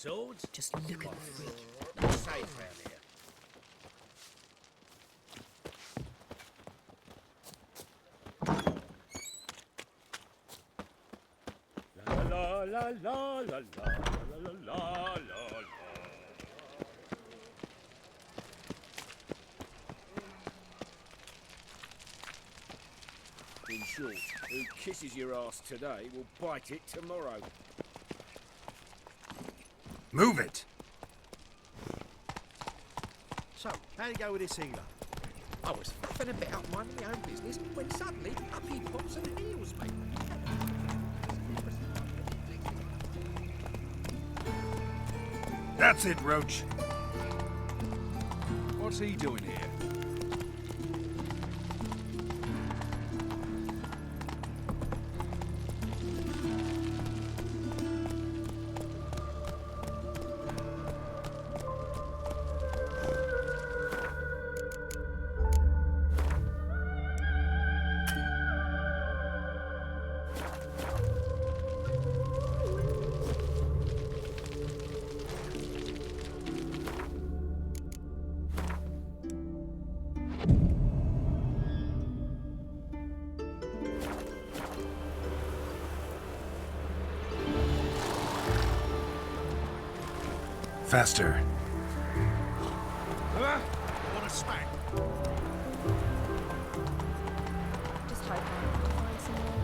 swords? Just look at the freak. No safe round here. La la la la la la la la la. In short, who kisses your ass today will bite it tomorrow. Move it! So, how'd you go with this healer? I was faffing about minding my own business when suddenly up he pops and heals me. That's it, Roach. What's he doing here? Faster. What a smack! Just hope I find someone.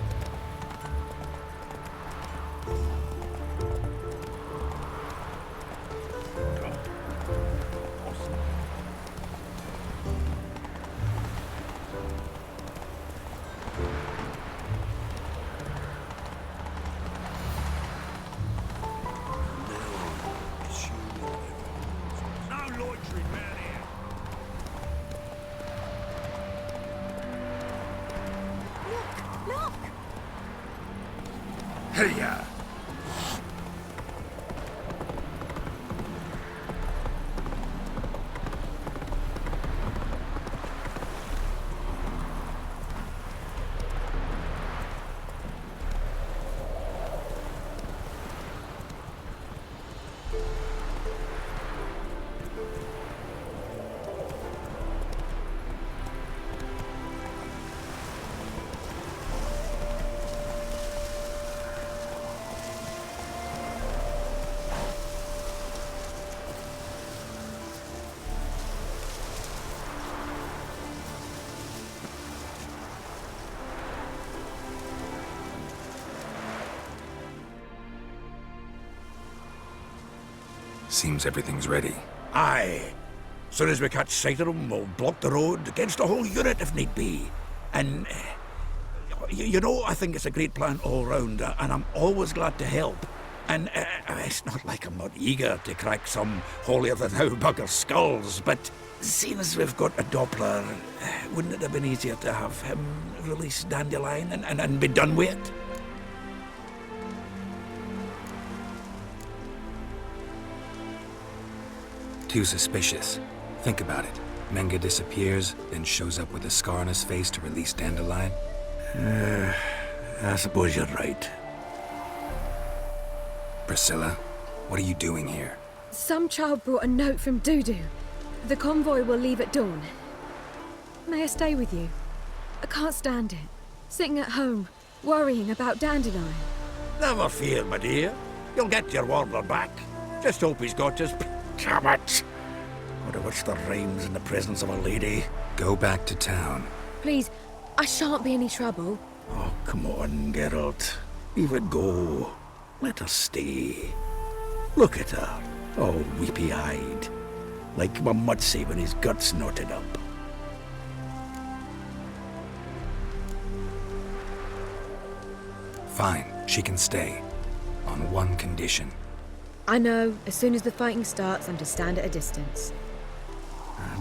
No loitering round here! Look! Hey-ya! Seems everything's ready. Aye. Soon as we catch sight of them, we'll block the road against the whole unit if need be. And, you know, I think it's a great plan all round, and I'm always glad to help. And it's not like I'm not eager to crack some holier-than-thou bugger's skulls, but seeing as we've got a Doppler, wouldn't it have been easier to have him release Dandelion and be done with it? Too suspicious. Think about it. Menga disappears, then shows up with a scar on his face to release Dandelion. I suppose you're right. Priscilla, what are you doing here? Some child brought a note from Dudu. The convoy will leave at dawn. May I stay with you? I can't stand it. Sitting at home, worrying about Dandelion. Never fear, my dear. You'll get your warbler back. Just hope he's got his... Damn it! Wonder what's the rhymes in the presence of a lady. Go back to town. Please, I shan't be any trouble. Oh, come on, Geralt. Leave it go. Let her stay. Look at her, all weepy-eyed. Like my Mutsy when his gut's knotted up. Fine, she can stay. On one condition. I know, as soon as the fighting starts, I'm to stand at a distance.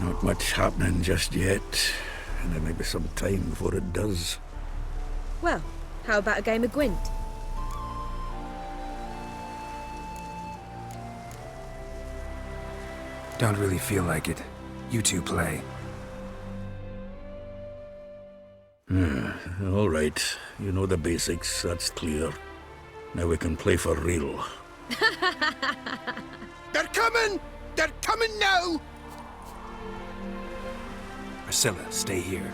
Not much happening just yet. And there may be some time before it does. Well, how about a game of Gwent? Don't really feel like it. You two play. All right. You know the basics, that's clear. Now we can play for real. They're coming! They're coming now! Priscilla, stay here.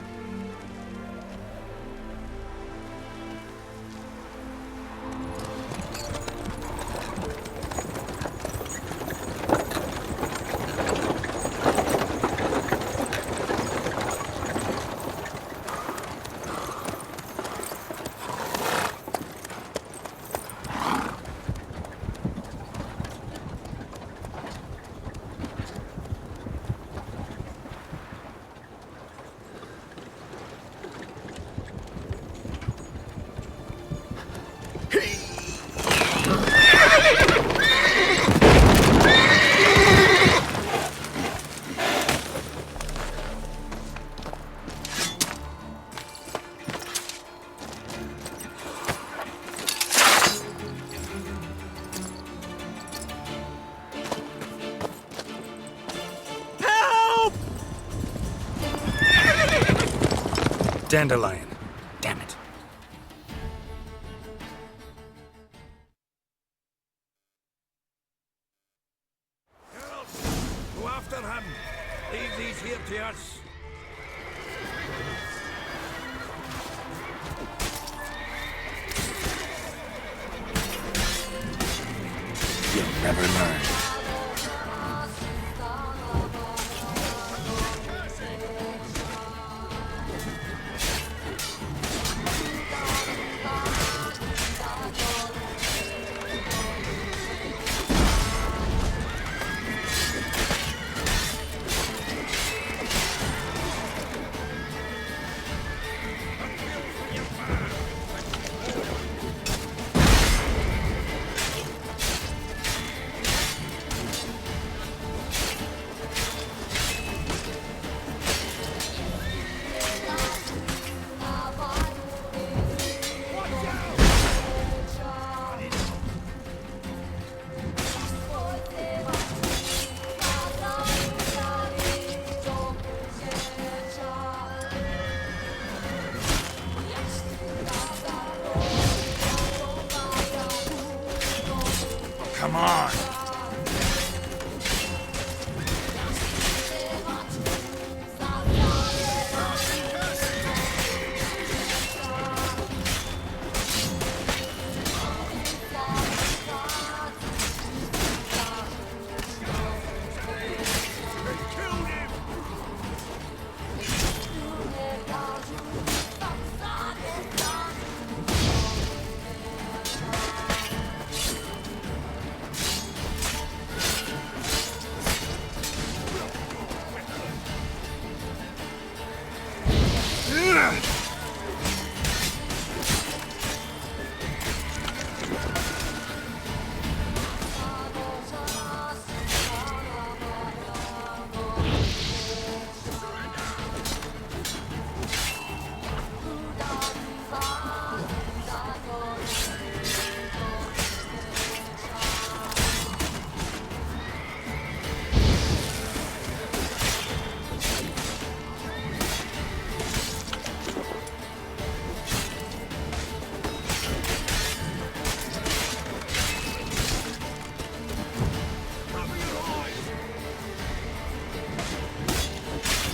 Dandelion. Damn it. Girls, go after him. Leave these here to us. You'll never learn. Come on.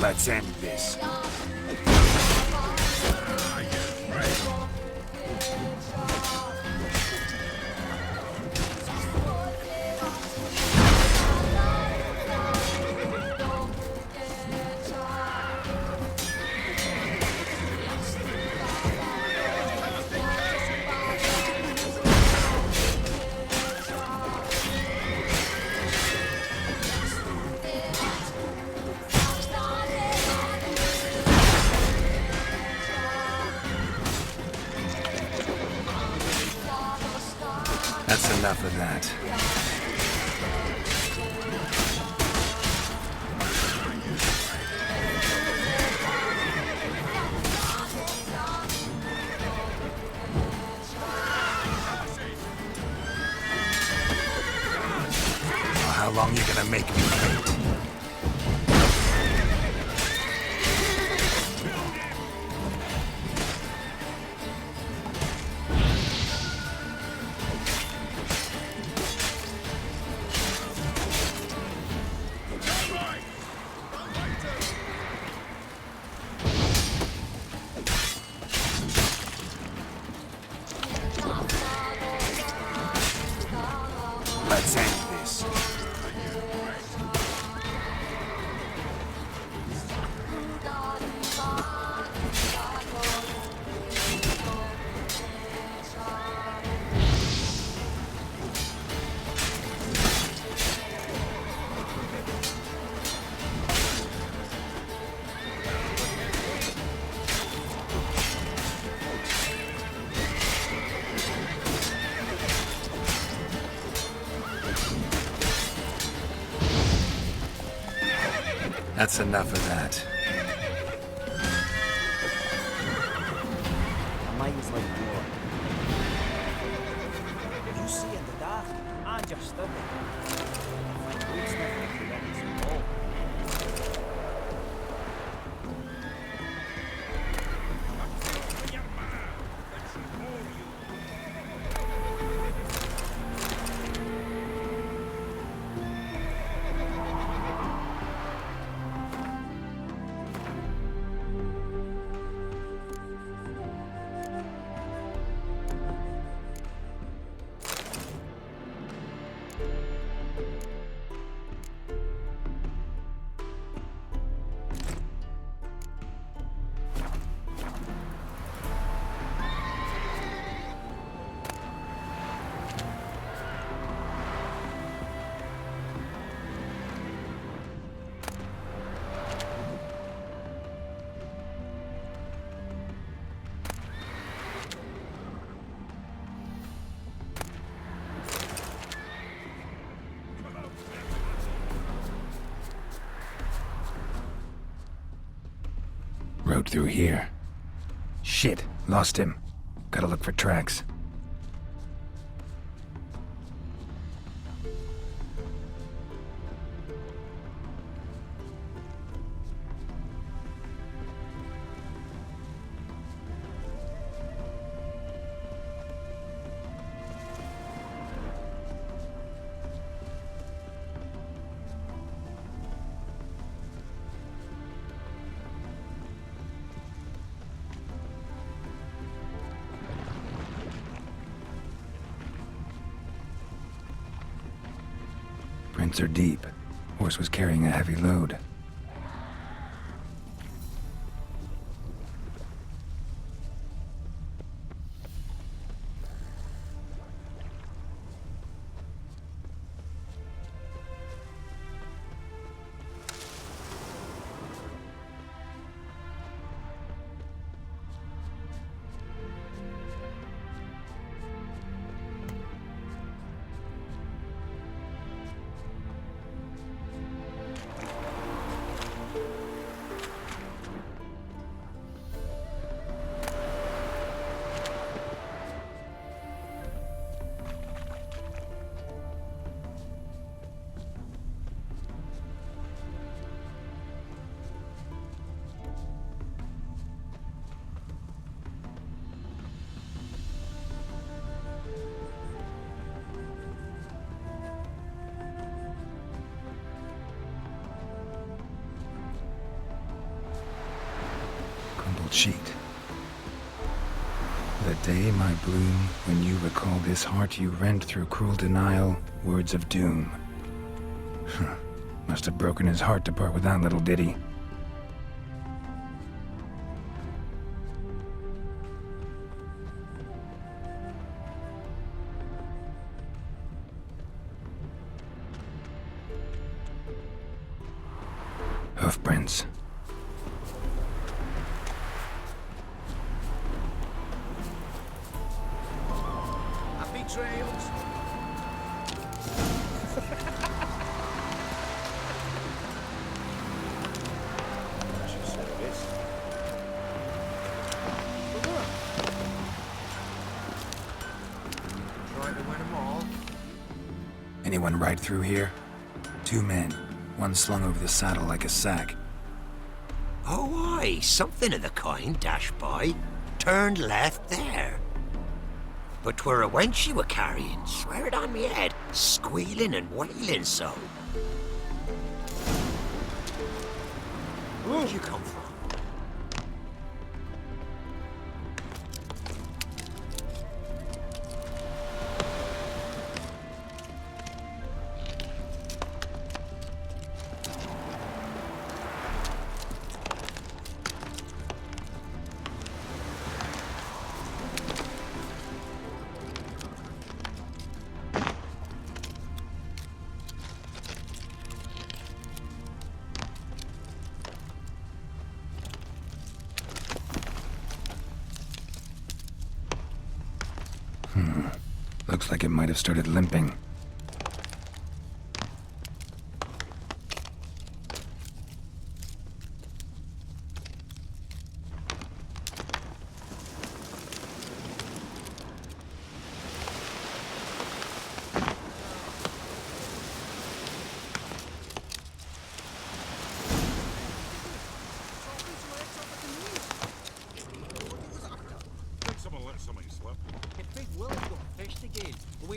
Let's end this. That's enough of that. How long you gonna make me wait? That's enough of that. A mine's like war. You see in the dark, and you're studying. Like gold sniffing through that wall. Road through here. Shit, lost him. Gotta look for tracks. Prints are deep. Horse was carrying a heavy load. Sheet. The day, my bloom, when you recall this heart you rent through cruel denial, words of doom. Must have broken his heart to part with that little ditty. Hoofprints. Trails. Trying to win them all. Anyone ride through here? 2 men, one slung over the saddle like a sack. Oh, aye, something of the kind dashed by. Turned left there. But 'twere a wench you were carrying, swear it on me head, squealing and wailing so. Where'd you come from? Looks like it might have started limping. 'Cause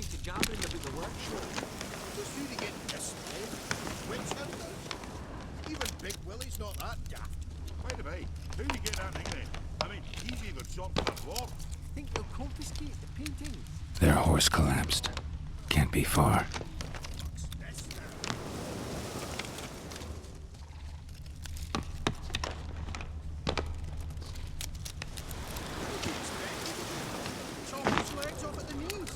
went to jabbering about the workshop. Just who to get this way? Witch hunters? Even Big Willie's not that daft. By the way, who you get that nickname? I mean, he's even shot for a dwarf. Think they'll confiscate the paintings? Their horse collapsed. Can't be far. What's this now? What do you expect me to do? Chop his legs off at the knees?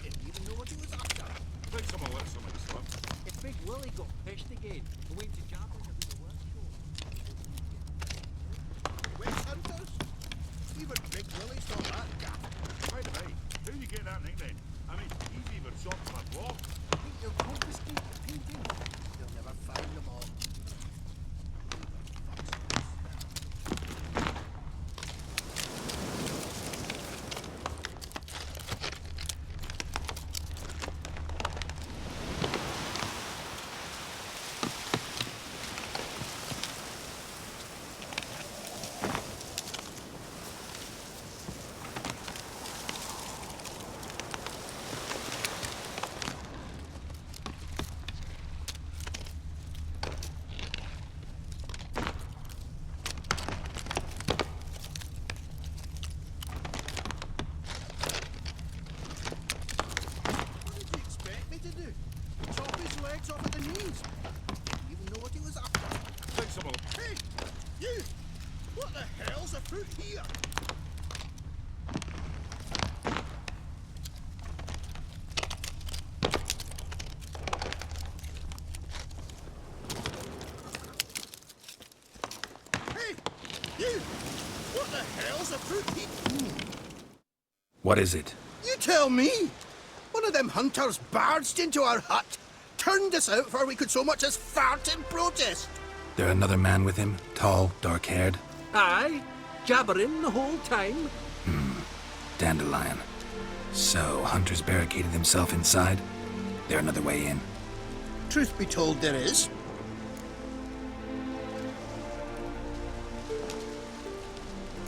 Didn't even know what he was after. Think someone let somebody slip. If Big Willie got pissed again and went to jabbering about the workshop. Witch hunters? Even Big Willie's not that daft. By the way, who you get that nickname? I mean, he's even shot for a dwarf. Think they'll confiscate the paintings? They'll never find them all. What did you expect me to do? Chop his legs off at the knees? Didn't even know what he was after. Think someone... Hey! You! What the hell's afoot here? Hey! You! What the hell's afoot here? What is it? You tell me! One of them hunters barged into our hut, turned us out before we could so much as fart in protest. There another man with him? Tall, dark-haired? Aye, jabbering the whole time. Dandelion. So, Hunter's barricaded himself inside? There another way in? Truth be told, there is.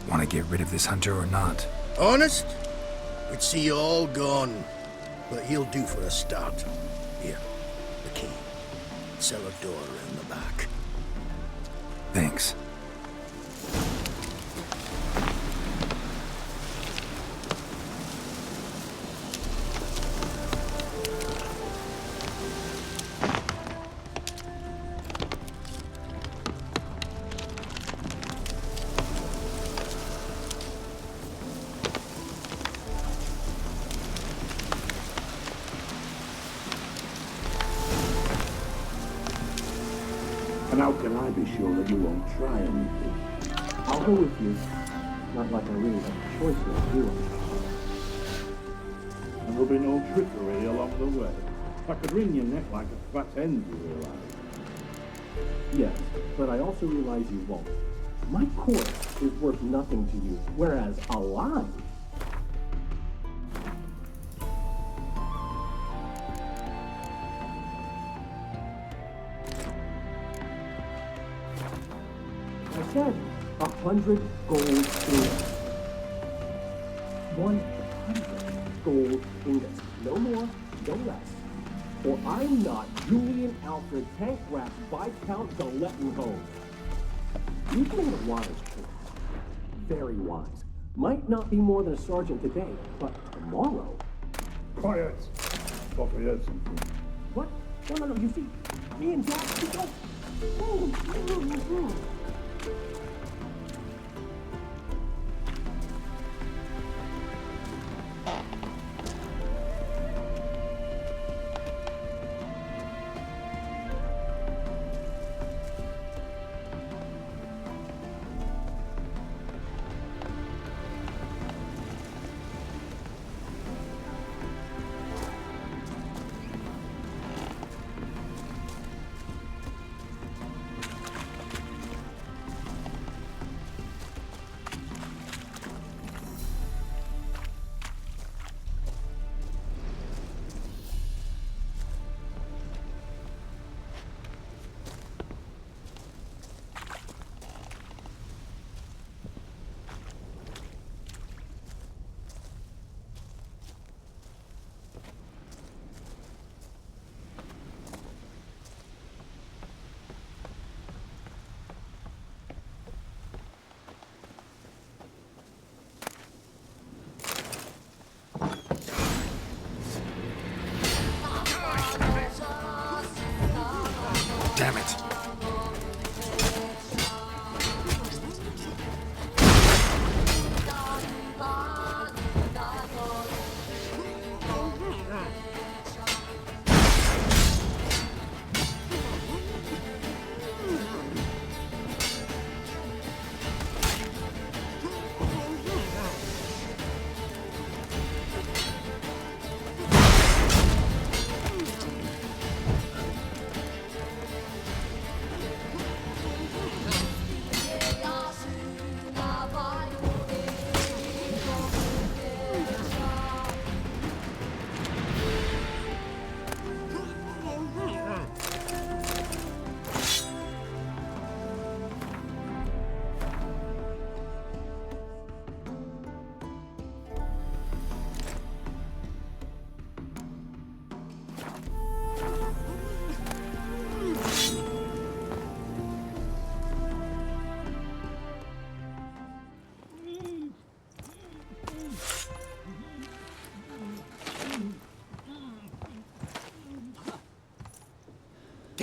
Want to get rid of this hunter or not? Honest? We'd see you all gone. But he'll do for a start. Here, the key. Cellar door around the back. Thanks. And how can I be sure that you won't try anything? I'll go with you. Not like I really have a choice here, do I? And there'll be no trickery along the way. I could wring your neck like a fat hen, you realize. Yes, but I also realize you won't. My corpse is worth nothing to you, whereas alive. I said 100 gold ingots. 100 gold ingots. No more, no less. Or I'm not Julian Alfred Tank Rat Viscount Galettenholm. You've made a wise choice. Very wise. Might not be more than a sergeant today, but tomorrow. Quiet. Thought we heard something. What? No, you see, me and Jack, we go.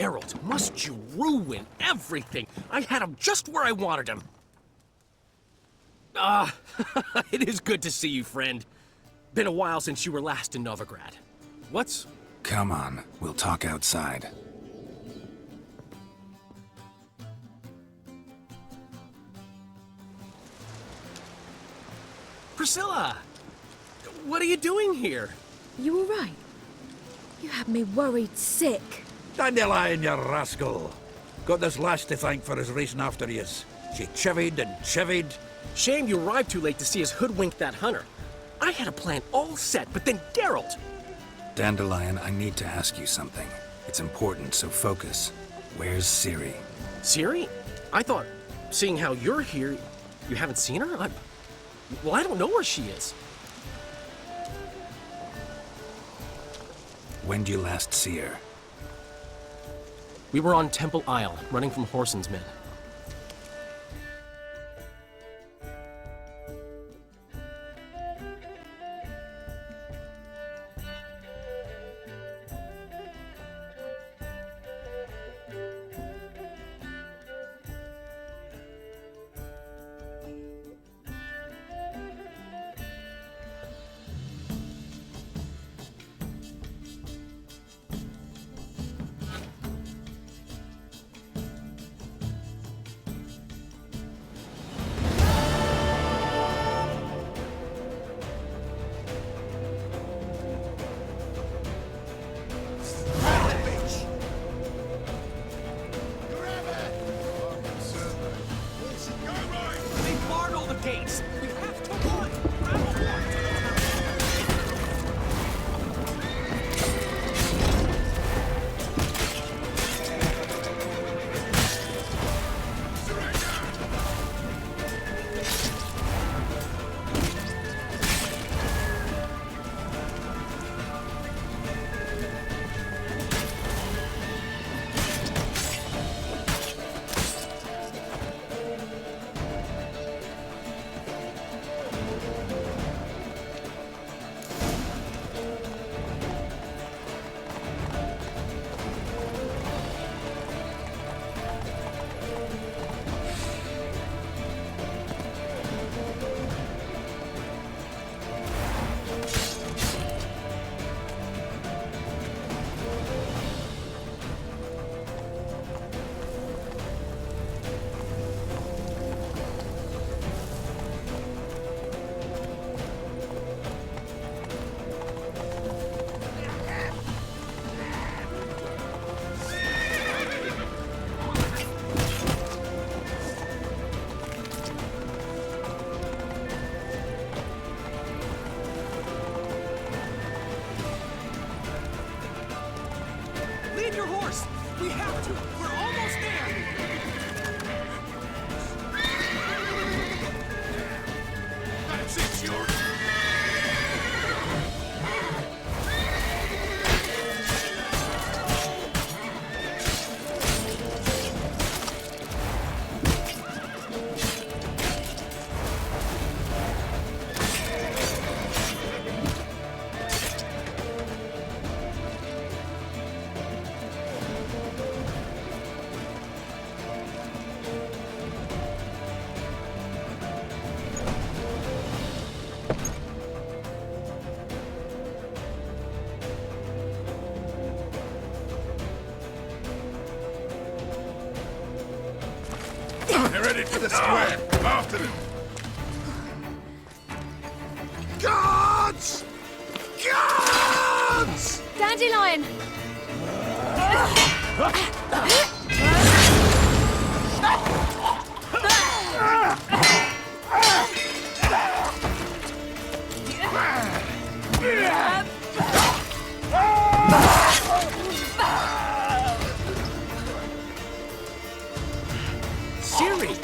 Geralt, must you ruin everything? I had him just where I wanted him. It is good to see you, friend. Been a while since you were last in Novigrad. What's... Come on, we'll talk outside. Priscilla! What are you doing here? You all right? You had me worried sick. Dandelion, you rascal. Got this lass to thank for his racing after yous. She chivied and chivied. Shame you arrived too late to see us hoodwink that hunter. I had a plan all set, but then Geralt! Dandelion, I need to ask you something. It's important, so focus. Where's Ciri? Ciri? I thought, seeing how you're here, you haven't seen her? Well, I don't know where she is. When did you last see her? We were on Temple Isle, running from Whoreson's men. Lead your horse! We have to! We're almost there! That's it, York! They're ready for the square. After them. Gods! Gods! Dandelion! Ciri!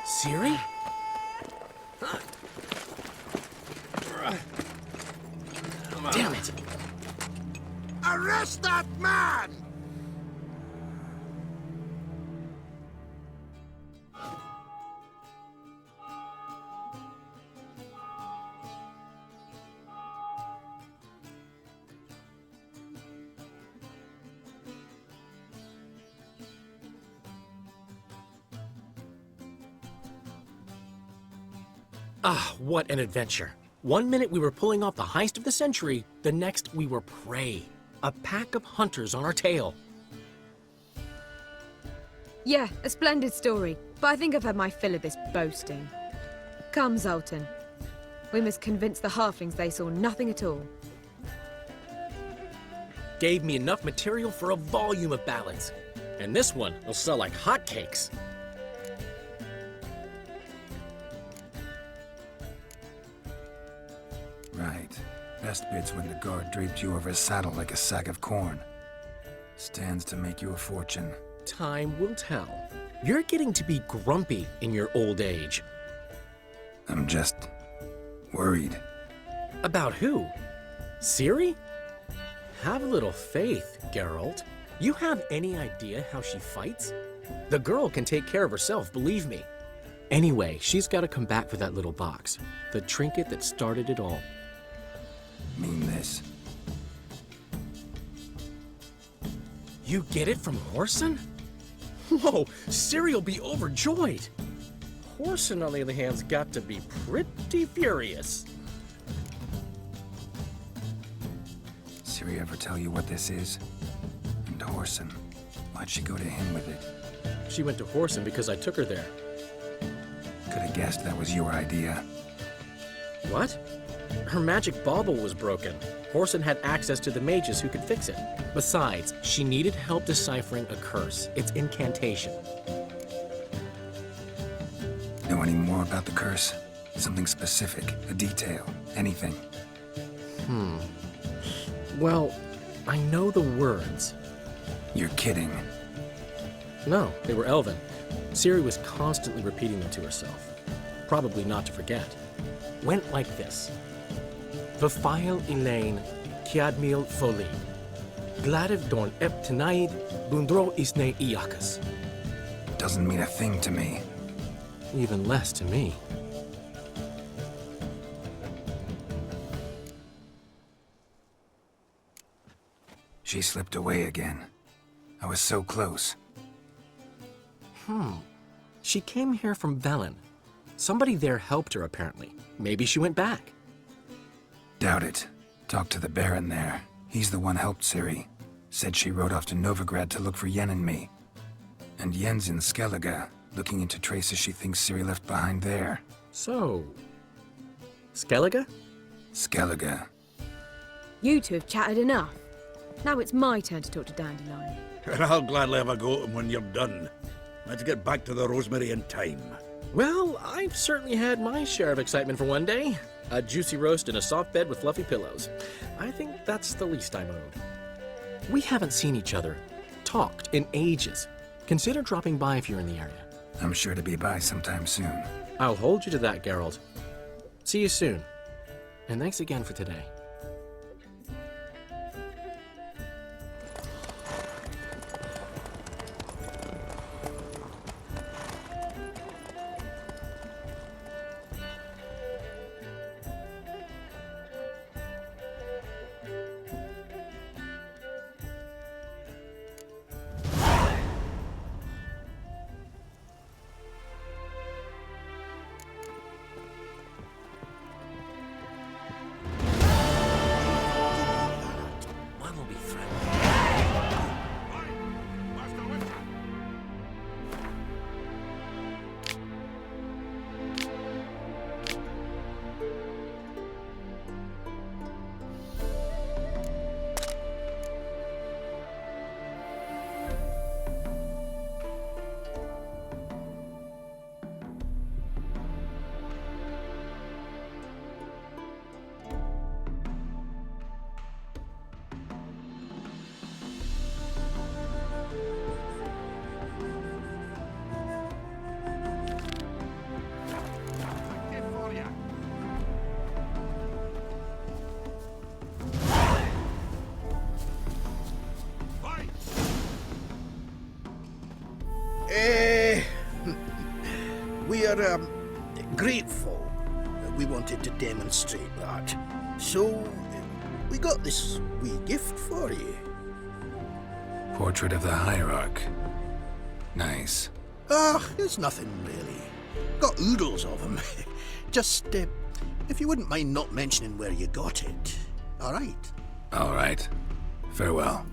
Ciri? Damn it! Arrest that man! Ah, what an adventure. One minute we were pulling off the heist of the century, the next we were prey. A pack of hunters on our tail. Yeah, a splendid story, but I think I've had my fill of this boasting. Come, Zoltan. We must convince the halflings they saw nothing at all. Gave me enough material for a volume of ballads. And this one will sell like hotcakes. Right. Best bit's when the guard draped you over his saddle like a sack of corn. Stands to make you a fortune. Time will tell. You're getting to be grumpy in your old age. I'm just worried. About who? Ciri? Have a little faith, Geralt. You have any idea how she fights? The girl can take care of herself, believe me. Anyway, she's got to come back for that little box. The trinket that started it all. Mean this. You get it from Whoreson? Whoa, Ciri will be overjoyed. Whoreson, on the other hand, has got to be pretty furious. Ciri ever tell you what this is? And Whoreson, why'd she go to him with it? She went to Whoreson because I took her there. Could have guessed that was your idea. What? Her magic bauble was broken. Whoreson had access to the mages who could fix it. Besides, she needed help deciphering a curse. It's incantation. Know any more about the curse? Something specific, a detail, anything? Well, I know the words. You're kidding. No, they were Elven. Ciri was constantly repeating them to herself. Probably not to forget. Went like this. Vafile Elaine, Kiadmil Foli. Gladiv Dorn Ep Tenaid, Bundro Isne Iakas. Doesn't mean a thing to me. Even less to me. She slipped away again. I was so close. She came here from Velen. Somebody there helped her, apparently. Maybe she went back. Doubt it. Talked to the Baron there. He's the one helped Ciri. Said she rode off to Novigrad to look for Yen and me. And Yen's in Skellige, looking into traces she thinks Ciri left behind there. So... Skellige? Skellige. You two have chatted enough. Now it's my turn to talk to Dandelion. And I'll gladly have a go at him when you're done. Let's get back to the Rosemary in time. Well, I've certainly had my share of excitement for one day. A juicy roast and a soft bed with fluffy pillows. I think that's the least I'm owed. We haven't seen each other, talked in ages. Consider dropping by if you're in the area. I'm sure to be by sometime soon. I'll hold you to that, Geralt. See you soon. And thanks again for today. We are grateful that we wanted to demonstrate that. So, we got this wee gift for you. Portrait of the Hierarch. Nice. It's nothing really. Got oodles of them. Just, if you wouldn't mind not mentioning where you got it. All right. All right. Farewell.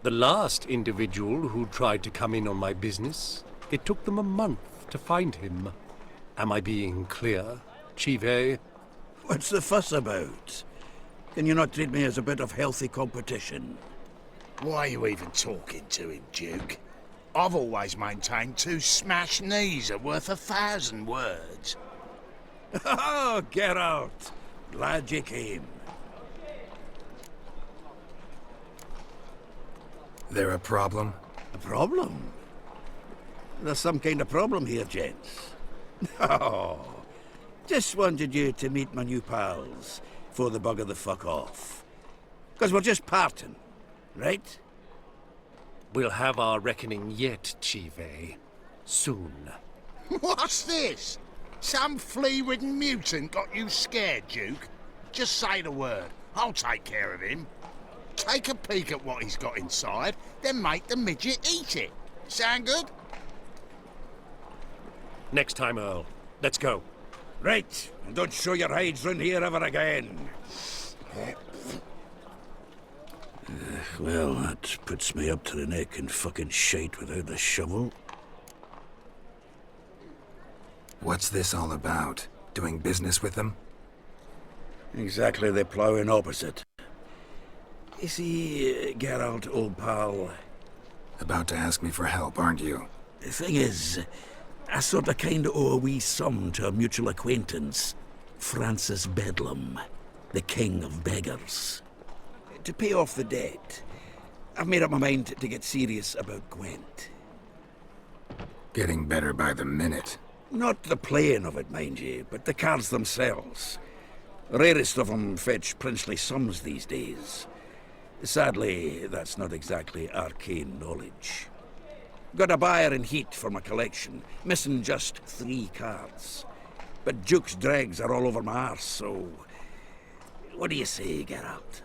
The last individual who tried to come in on my business, it took them a month to find him. Am I being clear, Chive? What's the fuss about? Can you not treat me as a bit of healthy competition? Why are you even talking to him, Duke? I've always maintained 2 smashed knees are worth 1,000 words. Oh, get out! Glad you came. There a problem? A problem? There's some kind of problem here, gents. Oh, just wanted you to meet my new pals before they bugger the fuck off. Because we're just parting, right? We'll have our reckoning yet, Chive. Soon. What's this? Some flea-ridden mutant got you scared, Duke? Just say the word. I'll take care of him. Take a peek at what he's got inside, then make the midget eat it. Sound good? Next time, Earl. Let's go. Right, and don't show your hides round here ever again. Well, that puts me up to the neck in fucking shite without the shovel. What's this all about? Doing business with them? Exactly the ploughing opposite. You see, Geralt, old pal... About to ask me for help, aren't you? The thing is, I sort of kind of owe a wee sum to a mutual acquaintance. Francis Bedlam, the king of beggars. To pay off the debt, I've made up my mind to get serious about Gwent. Getting better by the minute. Not the playing of it, mind you, but the cards themselves. The rarest of them fetch princely sums these days. Sadly, that's not exactly arcane knowledge. Got a buyer in heat for my collection, missing just 3 cards. But Duke's dregs are all over my arse, so... What do you say, Geralt?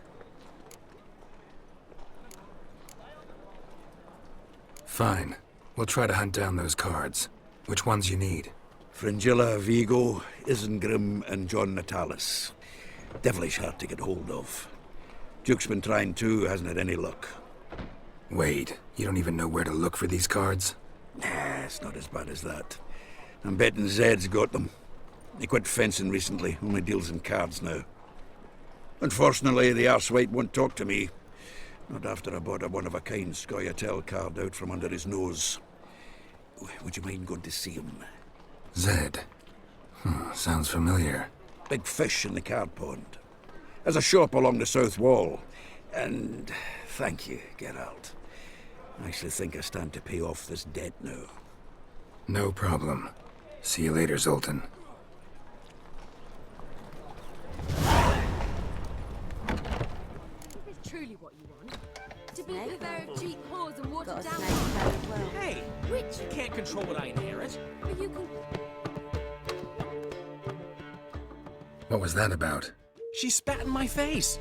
Fine. We'll try to hunt down those cards. Which ones you need? Fringilla, Vigo, Isengrim, and John Natalis. Devilish hard to get hold of. Duke's been trying too, hasn't had any luck. Wait, you don't even know where to look for these cards? Nah, it's not as bad as that. I'm betting Zed's got them. He quit fencing recently, only deals in cards now. Unfortunately, the arsewite won't talk to me. Not after I bought a one-of-a-kind Scoia'tael card out from under his nose. Would you mind going to see him? Zed. Sounds familiar. Big fish in the card pond. Has a shop along the south wall. And thank you, Geralt. I actually think I stand to pay off this debt now. No problem. See you later, Zoltan. Is this truly what you want? To be the bearer of cheap whores and watered down... Hey, you can't control what I inherit. But you can... What was that about? She spat in my face.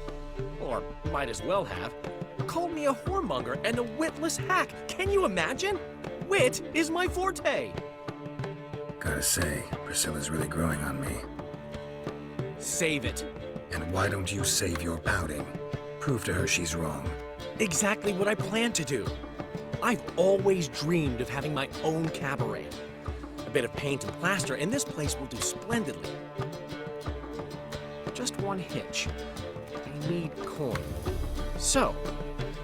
Or might as well have. Called me a whoremonger and a witless hack. Can you imagine? Wit is my forte. Gotta say, Priscilla's really growing on me. Save it. And why don't you save your pouting? Prove to her she's wrong. Exactly what I plan to do. I've always dreamed of having my own cabaret. A bit of paint and plaster, and this place will do splendidly. Just one hitch. I need coin. So,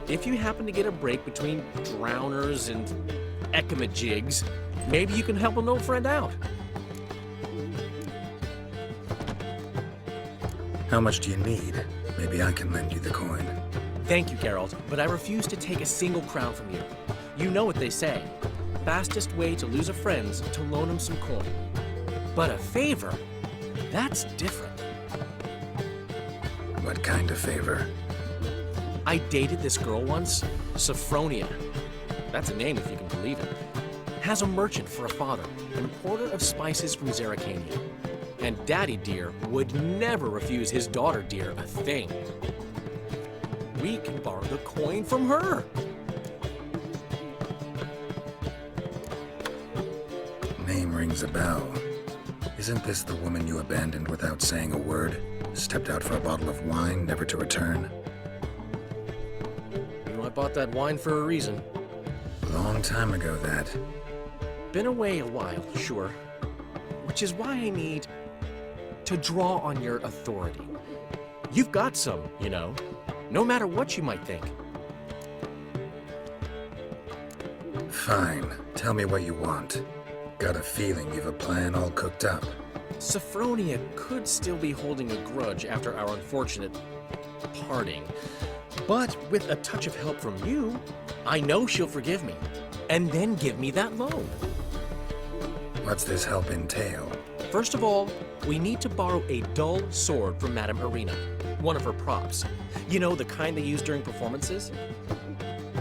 if you happen to get a break between drowners and ecamajigs, maybe you can help an old friend out. How much do you need? Maybe I can lend you the coin. Thank you, Geralt, but I refuse to take a single crown from you. You know what they say. Fastest way to lose a friend's to loan him some coin. But a favor? That's different. What kind of favor? I dated this girl once, Sophronia. That's a name if you can believe it. Has a merchant for a father, an importer of spices from Zerrikania. And Daddy Dear would never refuse his daughter Dear a thing. We can borrow the coin from her. Name rings a bell. Isn't this the woman you abandoned without saying a word? Stepped out for a bottle of wine, never to return? You know, I bought that wine for a reason. Long time ago, that. Been away a while, sure. Which is why I need to draw on your authority. You've got some, you know, no matter what you might think. Fine. Tell me what you want. Got a feeling you've a plan all cooked up. Sophronia could still be holding a grudge after our unfortunate parting. But with a touch of help from you, I know she'll forgive me. And then give me that loan. What's this help entail? First of all, we need to borrow a dull sword from Madame Irina, one of her props. You know, the kind they use during performances?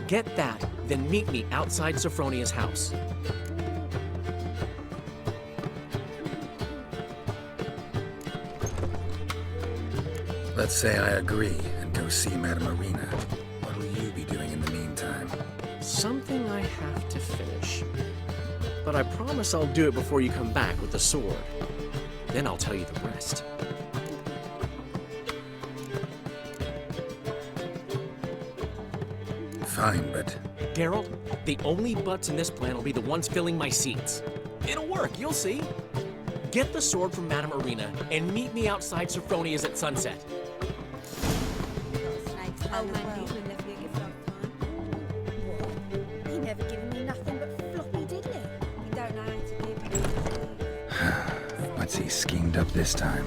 Get that, then meet me outside Sophronia's house. Let's say I agree and go see Madame Irina. What will you be doing in the meantime? Something I have to finish. But I promise I'll do it before you come back with the sword. Then I'll tell you the rest. Fine, but... Geralt, the only butts in this plan will be the ones filling my seats. It'll work, you'll see. Get the sword from Madame Irina and meet me outside Sophronia's at sunset. Oh, man, he's been left me a gift last time. What? He never given me nothing but floppy diddly. He don't know how to give. What's he schemed up this time?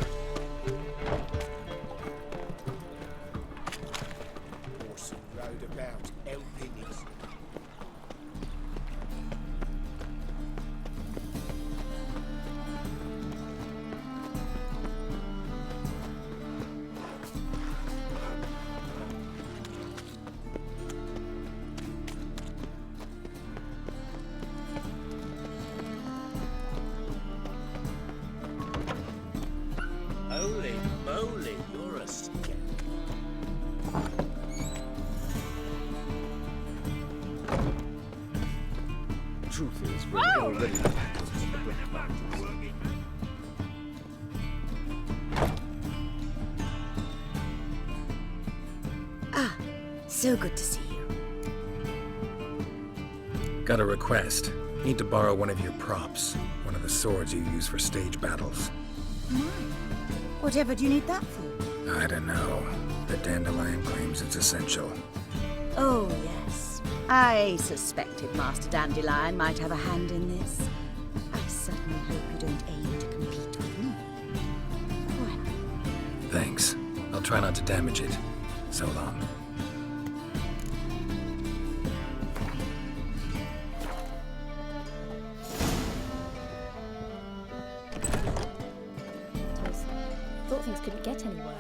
Horse and rode about, helping his... Holy moly, you're a scat. Truth is, we're already Ah, so good to see you. Got a request. Need to borrow one of your props. One of the swords you use for stage battles. Whatever do you need that for? I don't know. The Dandelion claims it's essential. Oh, yes. I suspected Master Dandelion might have a hand in this. I certainly hope you don't aim to compete with me. Well, Thanks. I'll try not to damage it. So long. Thought things couldn't get any worse.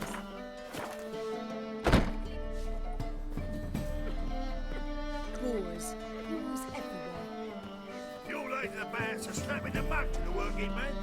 Wars. Wars everywhere. That's a slap in the mug to the working man.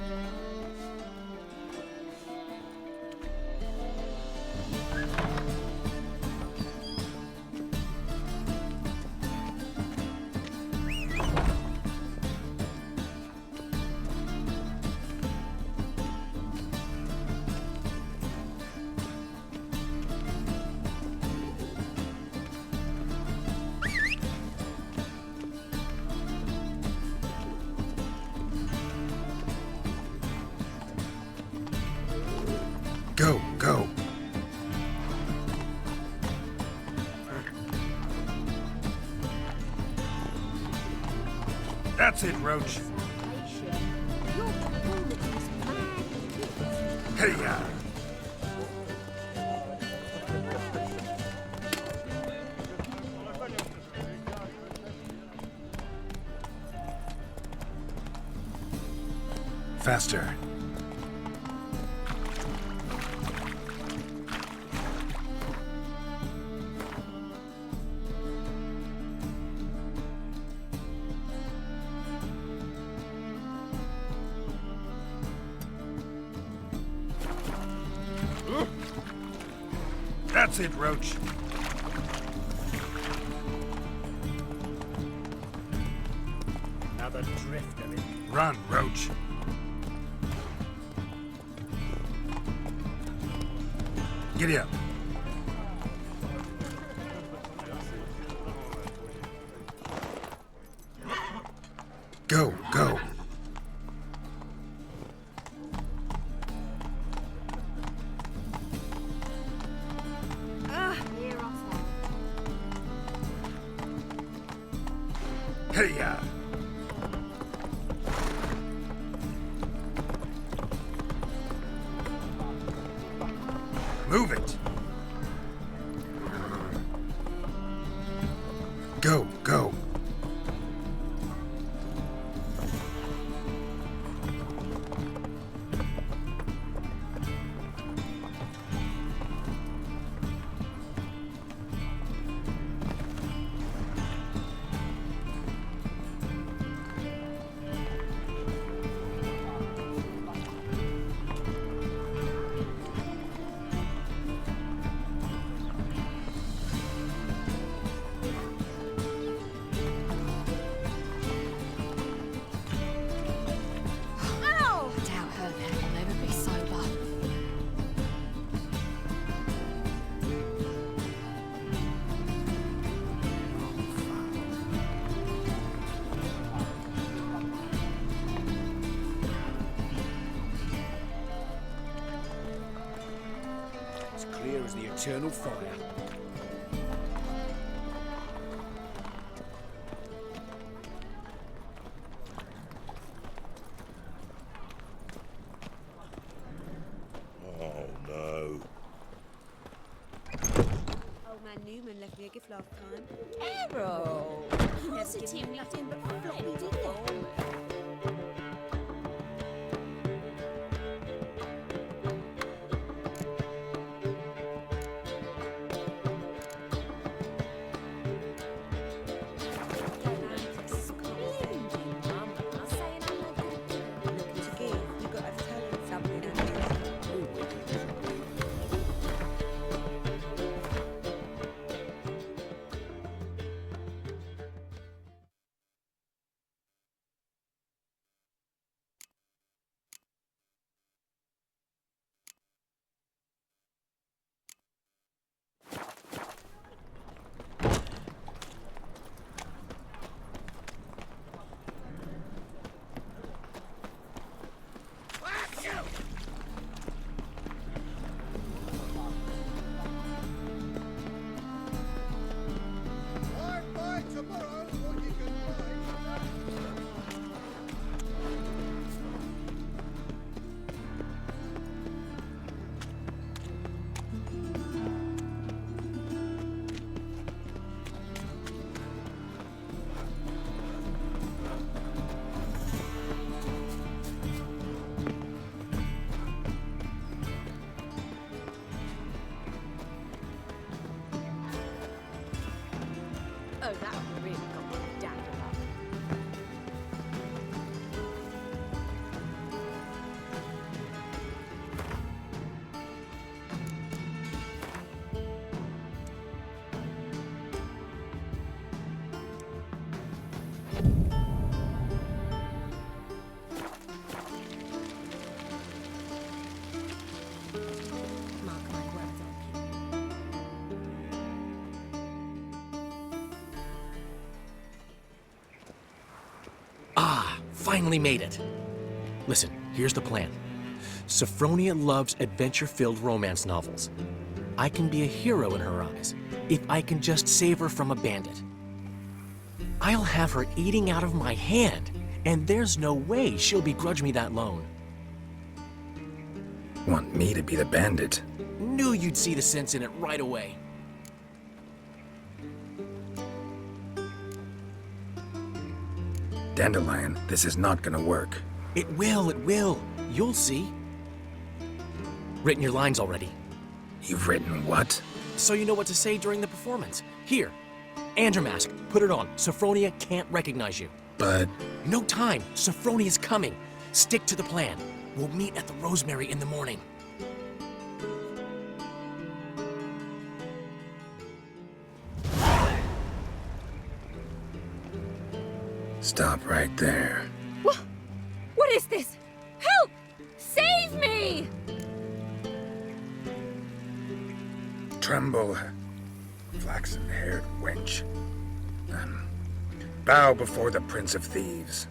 Go, go. That's it, Roach. Hey-ya! Faster. That's it, Roach. Another drift of it. Run, Roach. Giddy up. Go, go. Hey-ya! Move it! Go, go! Clear as the eternal fire. Oh, no. Old man Newman left me a gift last time. Carol! Positive, nothing but floppy, did it? finally made it. Listen, here's the plan. Sophronia loves adventure-filled romance novels. I can be a hero in her eyes if I can just save her from a bandit. I'll have her eating out of my hand, and there's no way she'll begrudge me that loan. Want me to be the bandit? Knew you'd see the sense in it right away. Dandelion, this is not gonna work. It will. You'll see. Written your lines already. You've written what? So you know what to say during the performance. Here, Andromask, put it on. Sophronia can't recognize you. But... No time. Sophronia's coming. Stick to the plan. We'll meet at the Rosemary in the morning. Stop right there. What is this? Help! Save me! Tremble, flaxen-haired wench. Bow before the Prince of Thieves.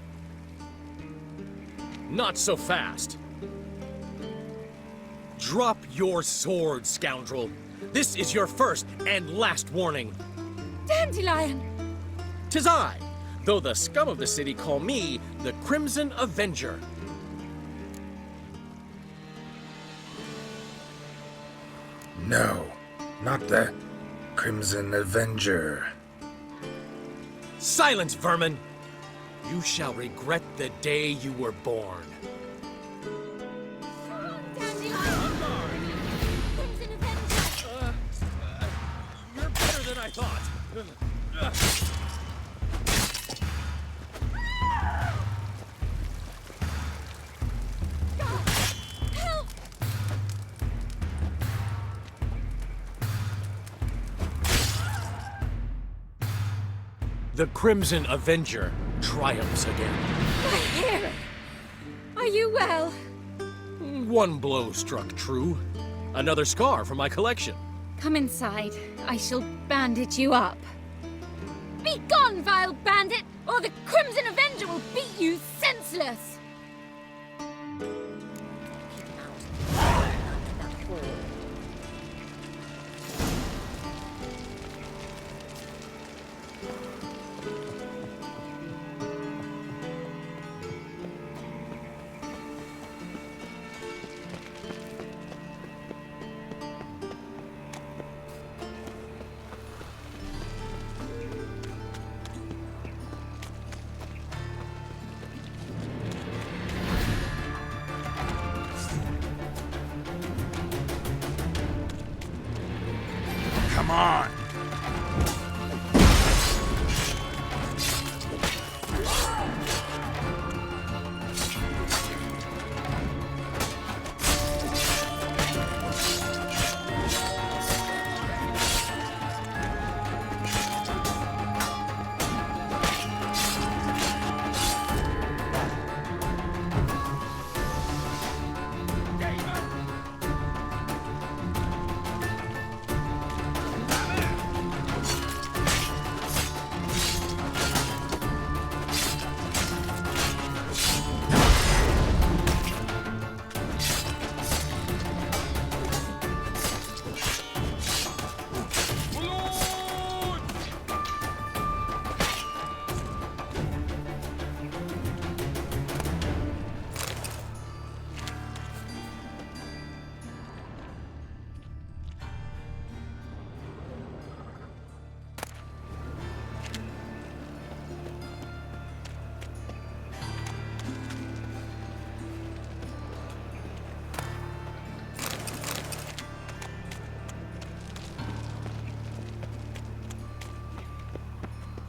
Not so fast. Drop your sword, scoundrel. This is your first and last warning. Dandelion! 'Tis I, though the scum of the city call me the Crimson Avenger. No, not the Crimson Avenger. Silence, vermin! You shall regret the day you were born. You're better than I thought. Help! The Crimson Avenger triumphs again. My hair! Are you well? One blow struck true. Another scar from my collection. Come inside. I shall bandage you up. Be gone, vile bandit, or the Crimson Avenger will beat you senseless! Come on!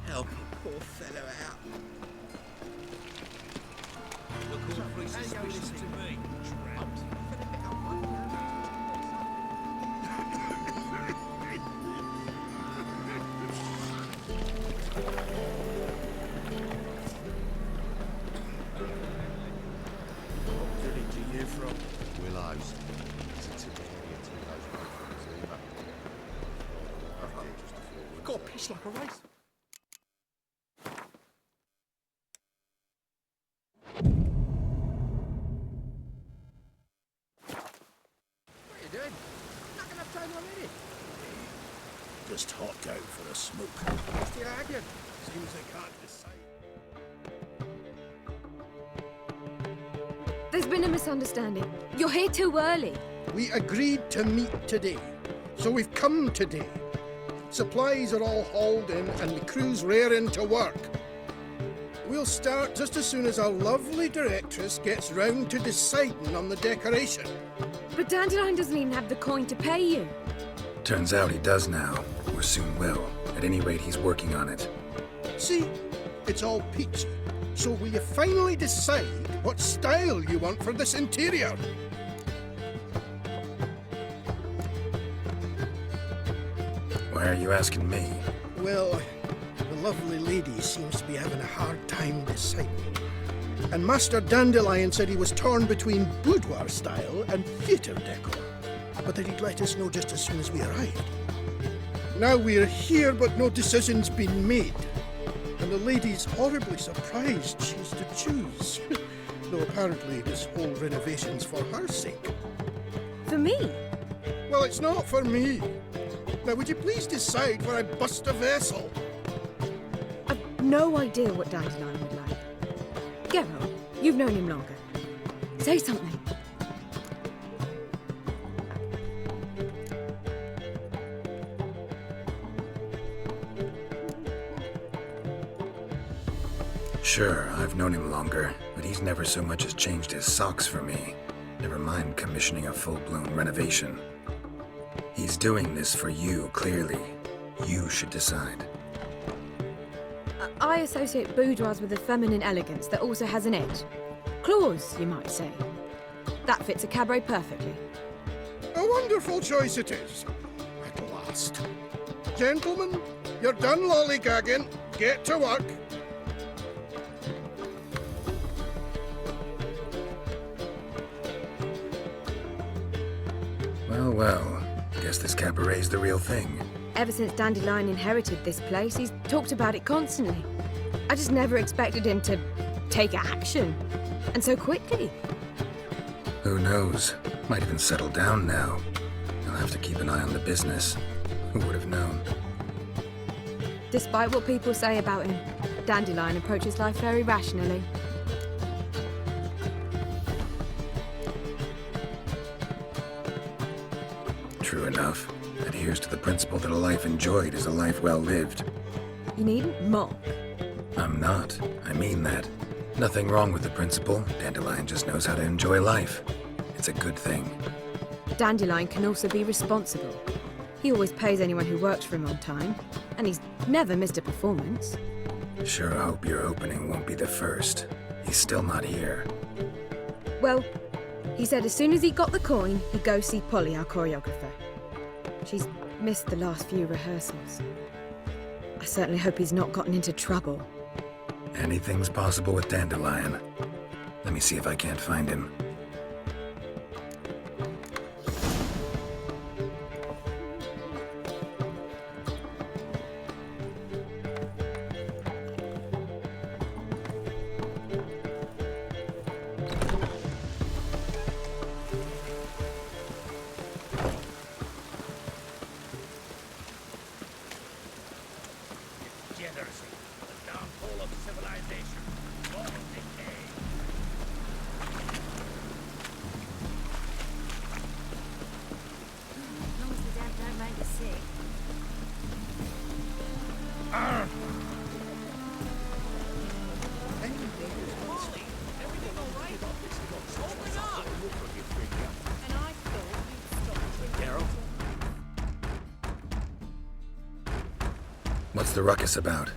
Help a poor fellow out. Look awfully suspicious to me, tramp. What village are you from? Willows. It's a tip area to those from Zima. Got a piss like a race. done already? Just hopped out for a smoke. What's the argument? Seems they can't decide. There's been a misunderstanding. You're here too early. We agreed to meet today, so we've come today. Supplies are all hauled in and the crew's raring to work. We'll start just as soon as our lovely directress gets round to deciding on the decoration. But Dandelion doesn't even have the coin to pay you. Turns out he does now, or soon will. At any rate, he's working on it. See, it's all peachy. So will you finally decide what style you want for this interior? Why are you asking me? Well, the lovely lady seems to be having a hard time deciding. And Master Dandelion said he was torn between boudoir style and theatre decor, but that he'd let us know just as soon as we arrived. Now we're here, but no decision's been made. And the lady's horribly surprised she's to choose. Though apparently this whole renovation's for her sake. For me? Well, it's not for me. Now, would you please decide where I bust a vessel? I've no idea what Dandelion would like. Geralt, you've known him longer. Say something. Sure, I've known him longer, but he's never so much as changed his socks for me. Never mind commissioning a full-blown renovation. He's doing this for you, clearly. You should decide. I associate boudoirs with a feminine elegance that also has an edge. Claws, you might say. That fits a cabaret perfectly. A wonderful choice it is. At last. Gentlemen, you're done lollygagging. Get to work. Well, well. Guess this cabaret's the real thing. Ever since Dandelion inherited this place, he's talked about it constantly. I just never expected him to take action. And so quickly. Who knows? Might even settle down now. He'll have to keep an eye on the business. Who would have known? Despite what people say about him, Dandelion approaches life very rationally. True enough. Adheres to the principle that a life enjoyed is a life well lived. You needn't mock. I'm not. I mean that. Nothing wrong with the principle. Dandelion just knows how to enjoy life. It's a good thing. Dandelion can also be responsible. He always pays anyone who works for him on time, and he's never missed a performance. Sure hope your opening won't be the first. He's still not here. Well, he said as soon as he got the coin, he'd go see Polly, our choreographer. She's missed the last few rehearsals. I certainly hope he's not gotten into trouble. Anything's possible with Dandelion. Let me see if I can't find him. What's the ruckus about?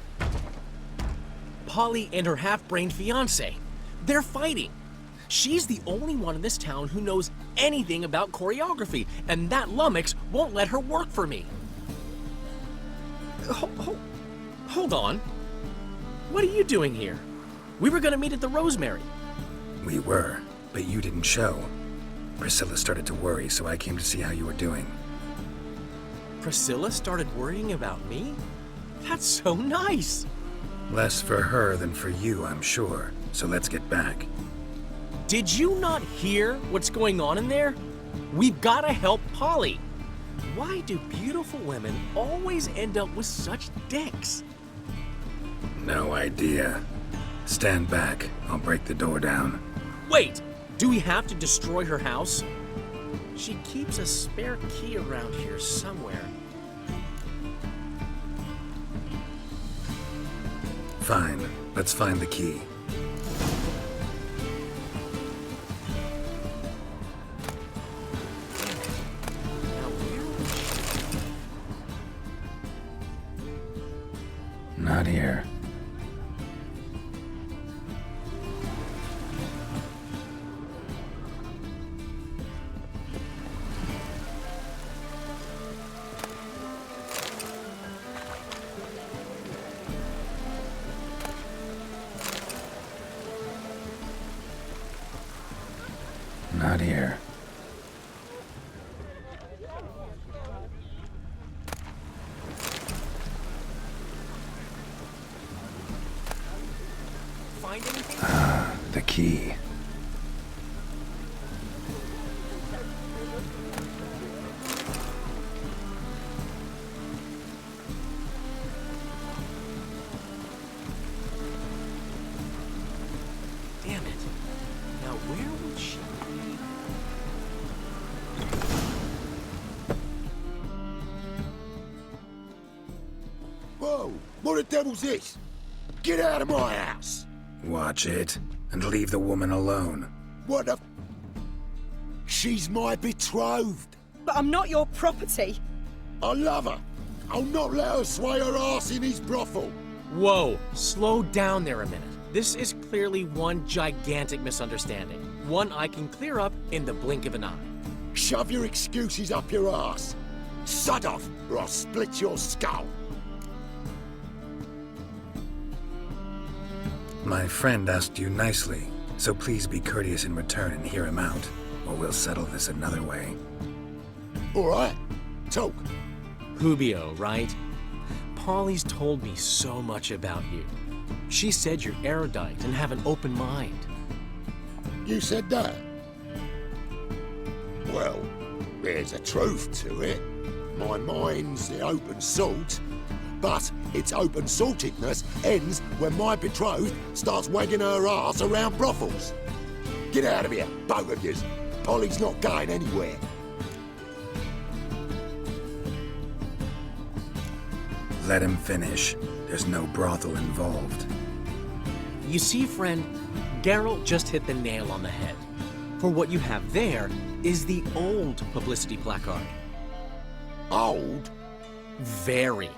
Polly and her half-brained fiancé. They're fighting. She's the only one in this town who knows anything about choreography, and that lummox won't let her work for me. Hold on. What are you doing here? We were gonna meet at the Rosemary. We were, but you didn't show. Priscilla started to worry, so I came to see how you were doing. Priscilla started worrying about me? That's so nice! Less for her than for you, I'm sure. So let's get back. Did you not hear what's going on in there? We've gotta help Polly. Why do beautiful women always end up with such dicks? No idea. Stand back. I'll break the door down. Wait! Do we have to destroy her house? She keeps a spare key around here somewhere. Fine. Let's find the key. Not here. Not here. Find anything? Ah, the key. Damn it. Now where would she be? Whoa! What the devil's this? Get out of my house! Watch it, and leave the woman alone. What the... She's my betrothed. But I'm not your property. I love her. I'll not let her sway her ass in his brothel. Whoa, slow down there a minute. This is clearly one gigantic misunderstanding. One I can clear up in the blink of an eye. Shove your excuses up your ass. Sod off, or I'll split your skull. My friend asked you nicely, so please be courteous in return and hear him out, or we'll settle this another way. All right, talk. Hubio, right? Polly's told me so much about you. She said you're erudite and have an open mind. You said that? Well, there's a truth to it. My mind's the open salt, but its open saltedness ends when my betrothed starts wagging her ass around brothels. Get out of here, both of yous. Polly's not going anywhere. Let him finish. There's no brothel involved. You see, friend, Geralt just hit the nail on the head. For what you have there is the old publicity placard. Old? Very.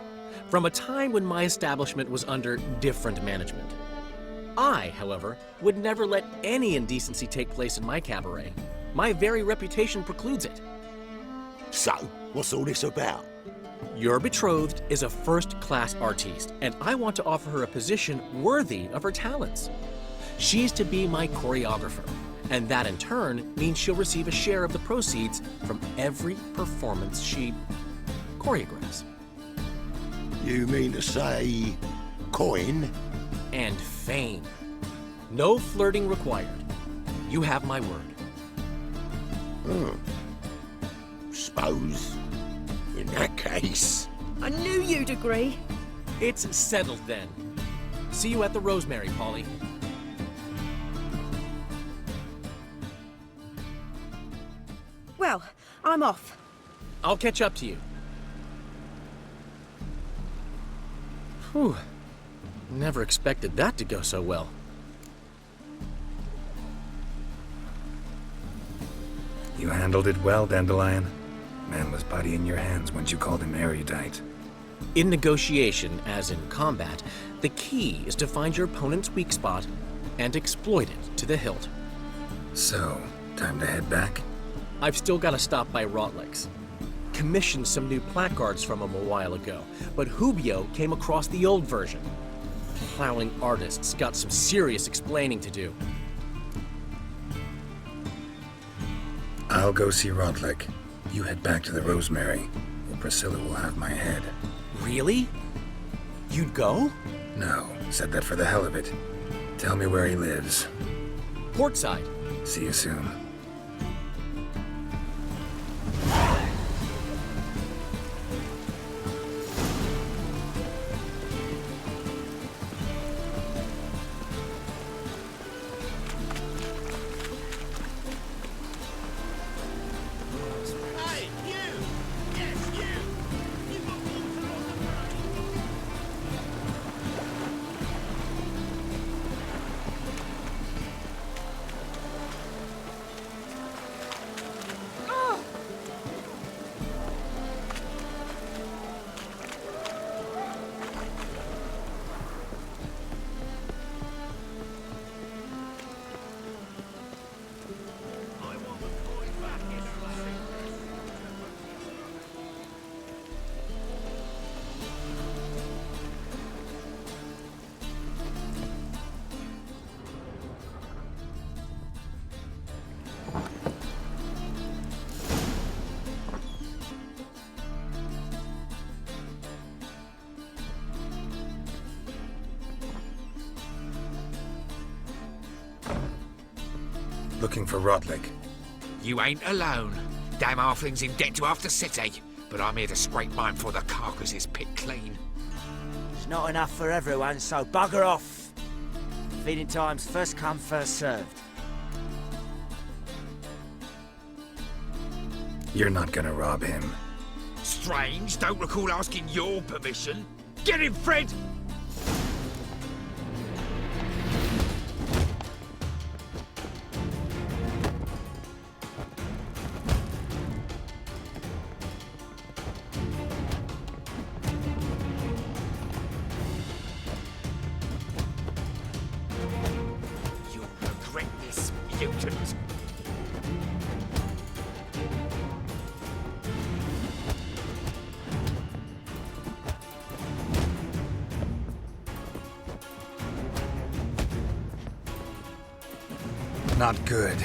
From a time when my establishment was under different management. I, however, would never let any indecency take place in my cabaret. My very reputation precludes it. So, what's all this about? Your betrothed is a first-class artiste, and I want to offer her a position worthy of her talents. She's to be my choreographer, and that in turn means she'll receive a share of the proceeds from every performance she choreographs. You mean to say coin? And fame. No flirting required. You have my word. Suppose, in that case... I knew you'd agree. It's settled then. See you at the Rosemary, Polly. Well, I'm off. I'll catch up to you. Whew. Never expected that to go so well. You handled it well, Dandelion. Man was putty in your hands once you called him erudite. In negotiation, as in combat, the key is to find your opponent's weak spot and exploit it to the hilt. So, time to head back? I've still got to stop by Rotlick's. Commissioned some new placards from him a while ago, but Hubio came across the old version. Plowing artists got some serious explaining to do. I'll go see Rotlick. You head back to the Rosemary, or Priscilla will have my head. Really? You'd go? No, said that for the hell of it. Tell me where he lives. Portside. See you soon. Looking for Rotlick. You ain't alone. Damn halfling's in debt to half the city, but I'm here to scrape mine before the carcass is picked clean. It's not enough for everyone, so bugger off. Feeding time's first come, first served. You're not gonna rob him. Strange, don't recall asking your permission. Get him, Fred! You'll regret this, mutant. Not good.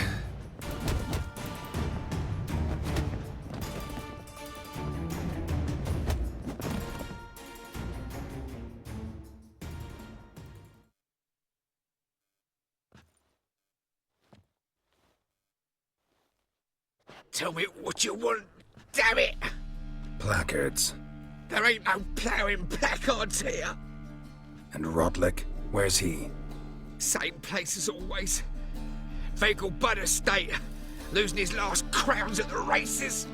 Tell me what you want, damn it! Placards. There ain't no ploughing placards here. And Rotlick? Where's he? Same place as always. Vehicle Bud Estate. Losing his last crowns at the races.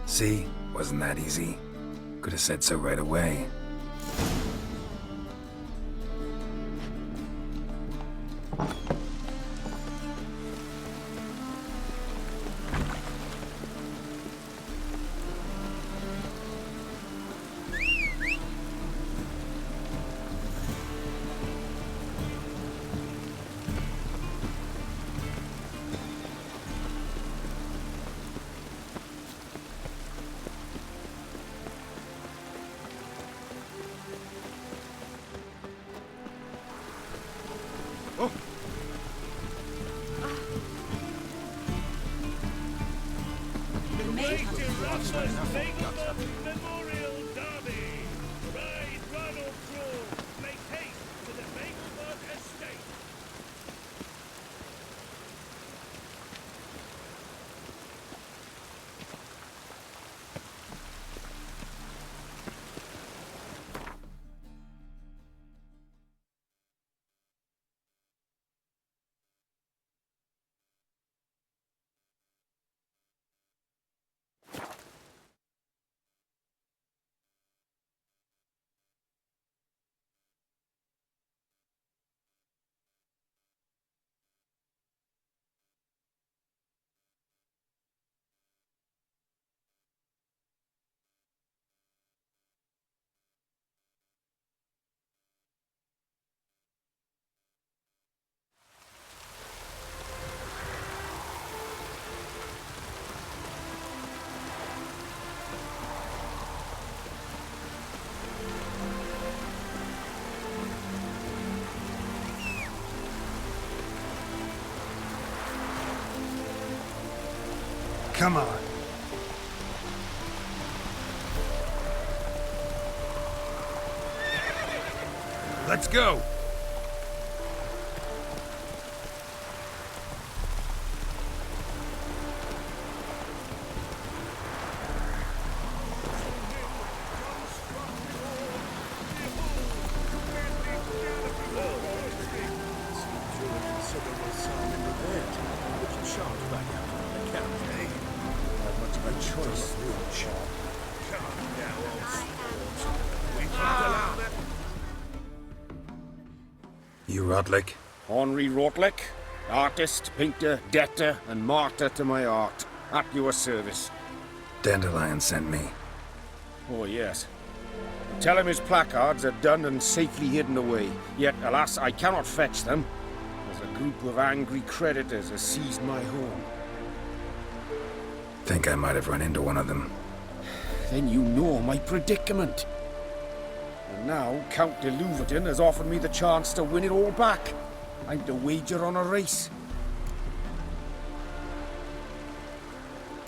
See? Wasn't that easy? Could have said so right away. Memorial Derby. Ride, run or crawl. Make haste to the Makelbud Estate. Come on. Let's go. You Rotlick? Henri Rotlick, artist, painter, debtor, and martyr to my art. At your service. Dandelion sent me. Oh, yes. Tell him his placards are done and safely hidden away. Yet, alas, I cannot fetch them, as a group of angry creditors has seized my home. Think I might have run into one of them. Then you know my predicament. And now, Count de Louverton has offered me the chance to win it all back. I'm to wager on a race.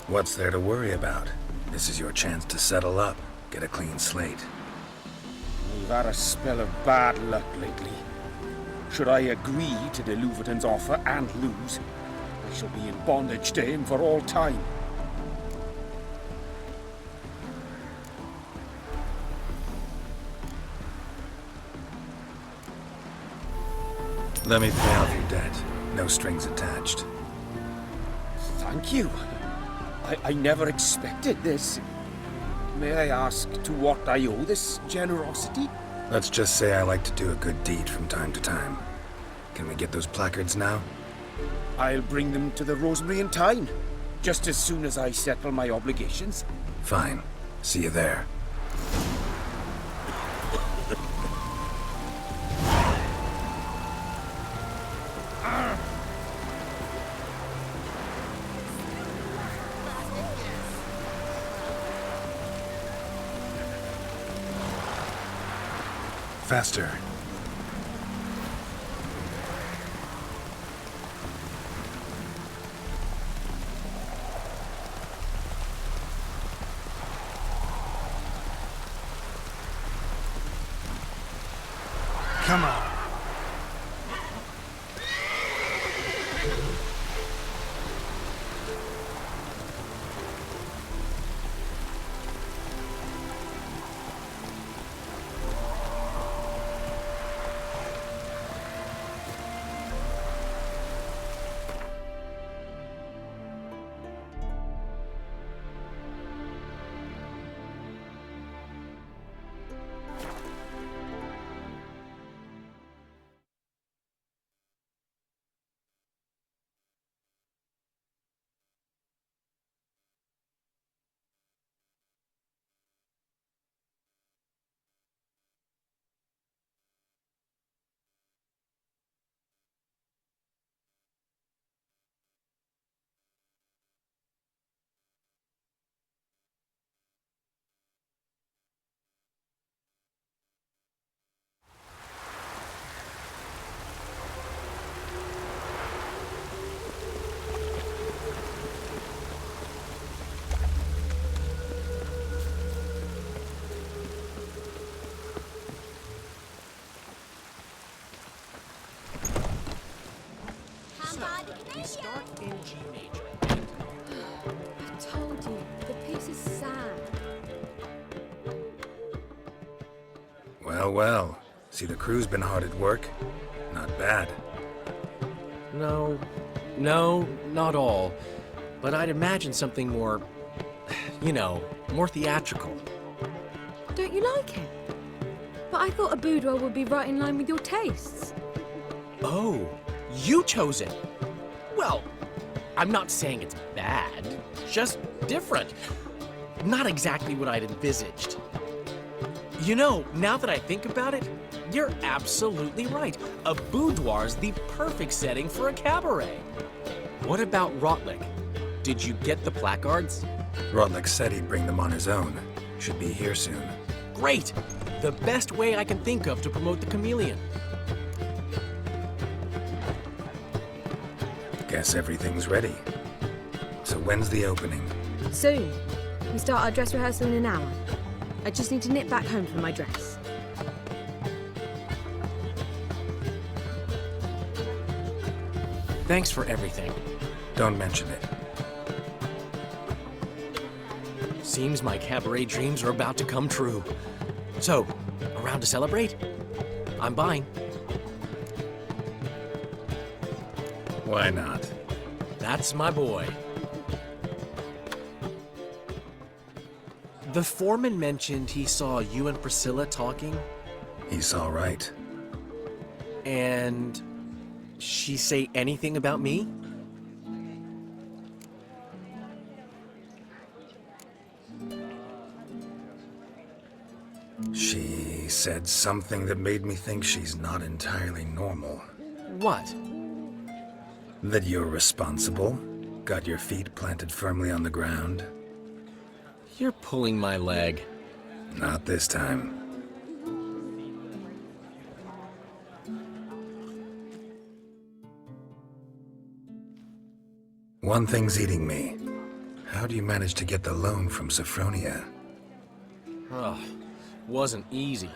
What's there to worry about? This is your chance to settle up, get a clean slate. We've had a spell of bad luck lately. Should I agree to de Louverton's offer and lose, I shall be in bondage to him for all time. Let me pay off your debt. No strings attached. Thank you. I never expected this. May I ask to what I owe this generosity? Let's just say I like to do a good deed from time to time. Can we get those placards now? I'll bring them to the Rosemary in time, just as soon as I settle my obligations. Fine. See you there. Faster. Come on. We start in G major. I told you, the piece is sad. Well, well. See, the crew's been hard at work. Not bad. No, not all. But I'd imagine something more, more theatrical. Don't you like it? But I thought a boudoir would be right in line with your tastes. Oh, you chose it. Well, I'm not saying it's bad, just different. Not exactly what I'd envisaged. You know, now that I think about it, you're absolutely right. A boudoir's the perfect setting for a cabaret. What about Rotlick? Did you get the placards? Rotlick said he'd bring them on his own. Should be here soon. Great! The best way I can think of to promote the chameleon. Guess everything's ready. So when's the opening? Soon. We start our dress rehearsal in an hour. I just need to nip back home for my dress. Thanks for everything. Don't mention it. Seems my cabaret dreams are about to come true. So, around to celebrate? I'm buying. Why not? That's my boy. The foreman mentioned he saw you and Priscilla talking. He's all right. And she say anything about me? She said something that made me think she's not entirely normal. What? That you're responsible, got your feet planted firmly on the ground. You're pulling my leg. Not this time. One thing's eating me. How do you manage to get the loan from Sophronia? Ugh, wasn't easy.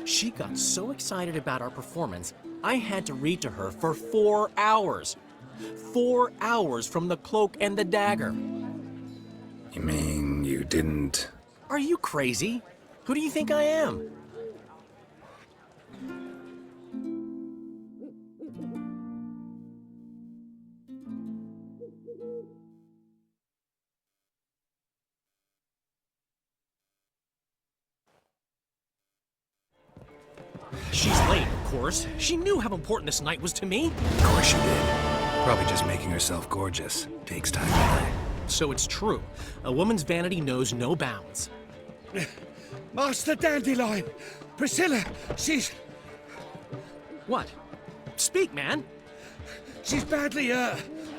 She got so excited about our performance, I had to read to her for 4 hours. 4 hours from the cloak and the dagger. You mean you didn't... Are you crazy? Who do you think I am? She's late, of course. She knew how important this night was to me. Of course she did. Probably just making herself gorgeous. Takes time anyway. So it's true. A woman's vanity knows no bounds. Master Dandelion! Priscilla, she's... What? Speak, man. She's badly,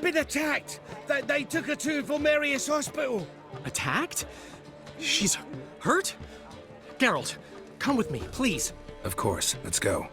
been attacked. They took her to Vulmerius Hospital. Attacked? She's hurt? Geralt, come with me, please. Of course. Let's go.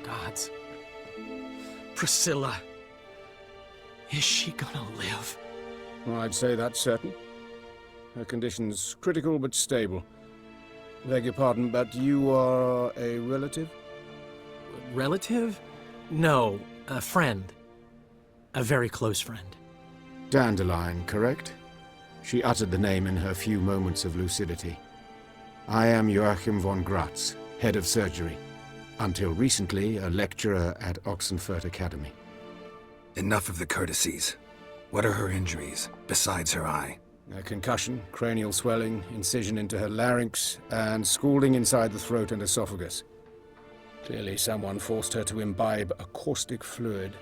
Gods. Priscilla. Is she gonna live? Well, I'd say that's certain. Her condition's critical but stable. Beg your pardon, but you are a relative? Relative? No, a friend. A very close friend. Dandelion, correct? She uttered the name in her few moments of lucidity. I am Joachim von Gratz, head of surgery. Until recently, a lecturer at Oxenfurt Academy. Enough of the courtesies. What are her injuries, besides her eye? A concussion, cranial swelling, incision into her larynx, and scalding inside the throat and esophagus. Clearly someone forced her to imbibe a caustic fluid.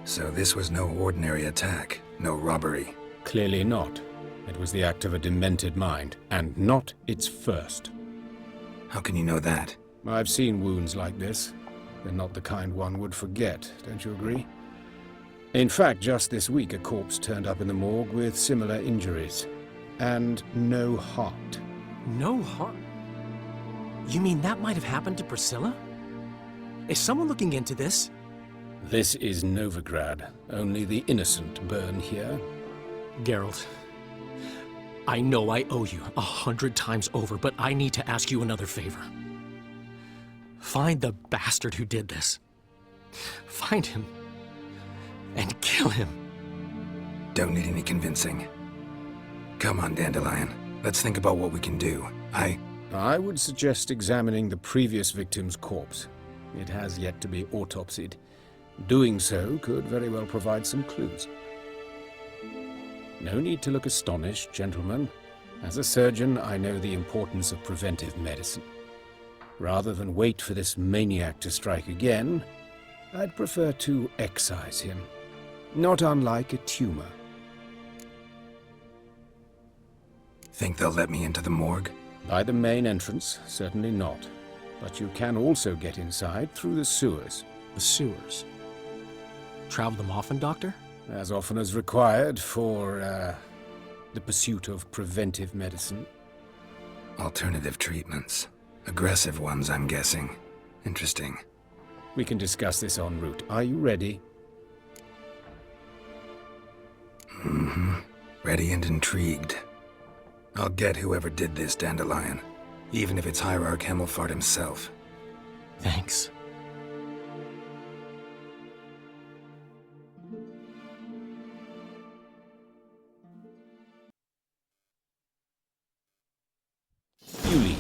So this was no ordinary attack, no robbery. Clearly not. It was the act of a demented mind, and not its first. How can you know that? I've seen wounds like this. They're not the kind one would forget, don't you agree? In fact, just this week a corpse turned up in the morgue with similar injuries. And no heart. No heart? You mean that might have happened to Priscilla? Is someone looking into this? This is Novigrad. Only the innocent burn here. Geralt, I know I owe you 100 times over, but I need to ask you another favor. Find the bastard who did this. Find him and kill him. Don't need any convincing. Come on, Dandelion. Let's think about what we can do. I would suggest examining the previous victim's corpse. It has yet to be autopsied. Doing so could very well provide some clues. No need to look astonished, gentlemen. As a surgeon, I know the importance of preventive medicine. Rather than wait for this maniac to strike again, I'd prefer to excise him. Not unlike a tumor. Think they'll let me into the morgue? By the main entrance, certainly not. But you can also get inside through the sewers. The sewers? Travel them often, Doctor? As often as required for, the pursuit of preventive medicine. Alternative treatments. Aggressive ones, I'm guessing. Interesting. We can discuss this en route. Are you ready? Mm-hmm. Ready and intrigued. I'll get whoever did this, Dandelion. Even if it's Hierarch Hemmelfart himself. Thanks. You lead.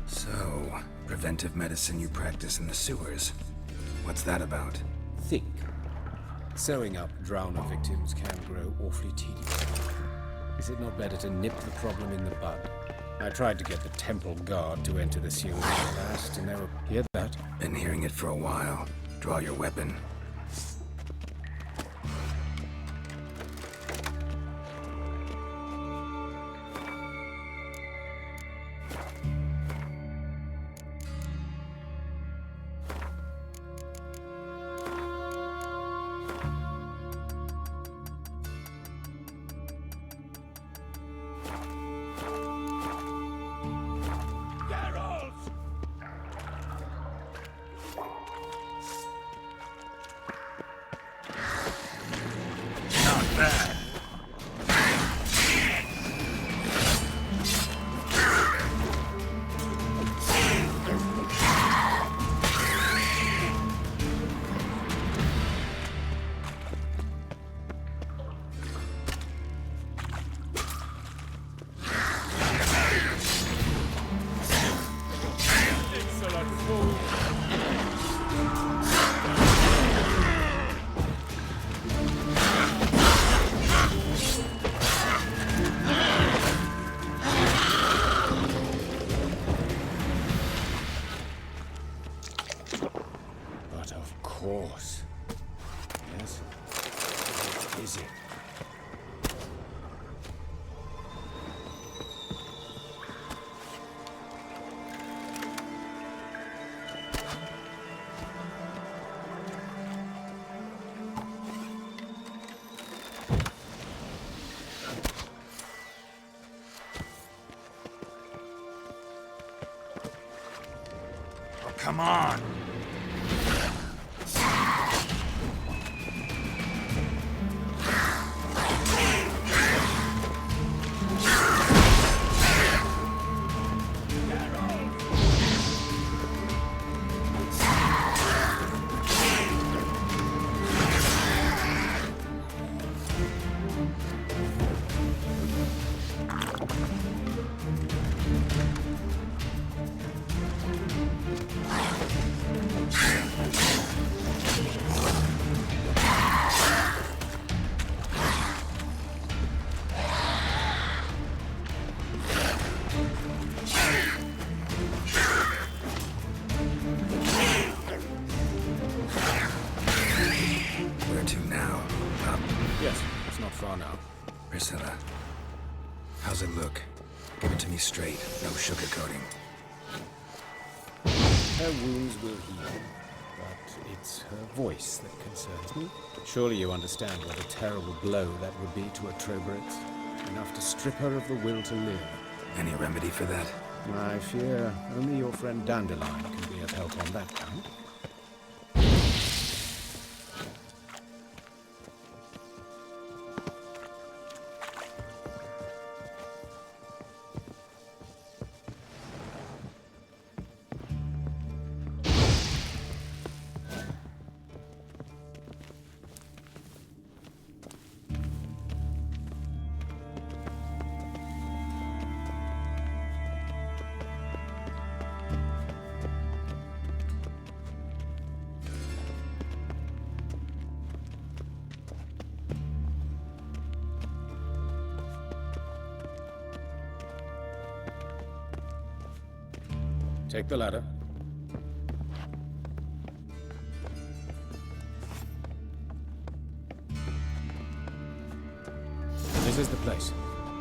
So, preventive medicine you practice in the sewers. What's that about? Think. Sewing up drowner victims can grow awfully tedious. Is it not better to nip the problem in the bud? I tried to get the temple guard to enter the sewers last, and they were... Hear that? Been hearing it for a while. Draw your weapon. But of course. Yes? What is it? Oh, come on! Where to now? Up? Yes, it's not far now. Priscilla, how's it look? Give it to me straight, no sugarcoating. Her wounds will heal, but it's her voice that concerns me. Surely you understand what a terrible blow that would be to a Trobritz. Enough to strip her of the will to live. Any remedy for that? I fear only your friend Dandelion can be of help on that count. Take the ladder. This is the place.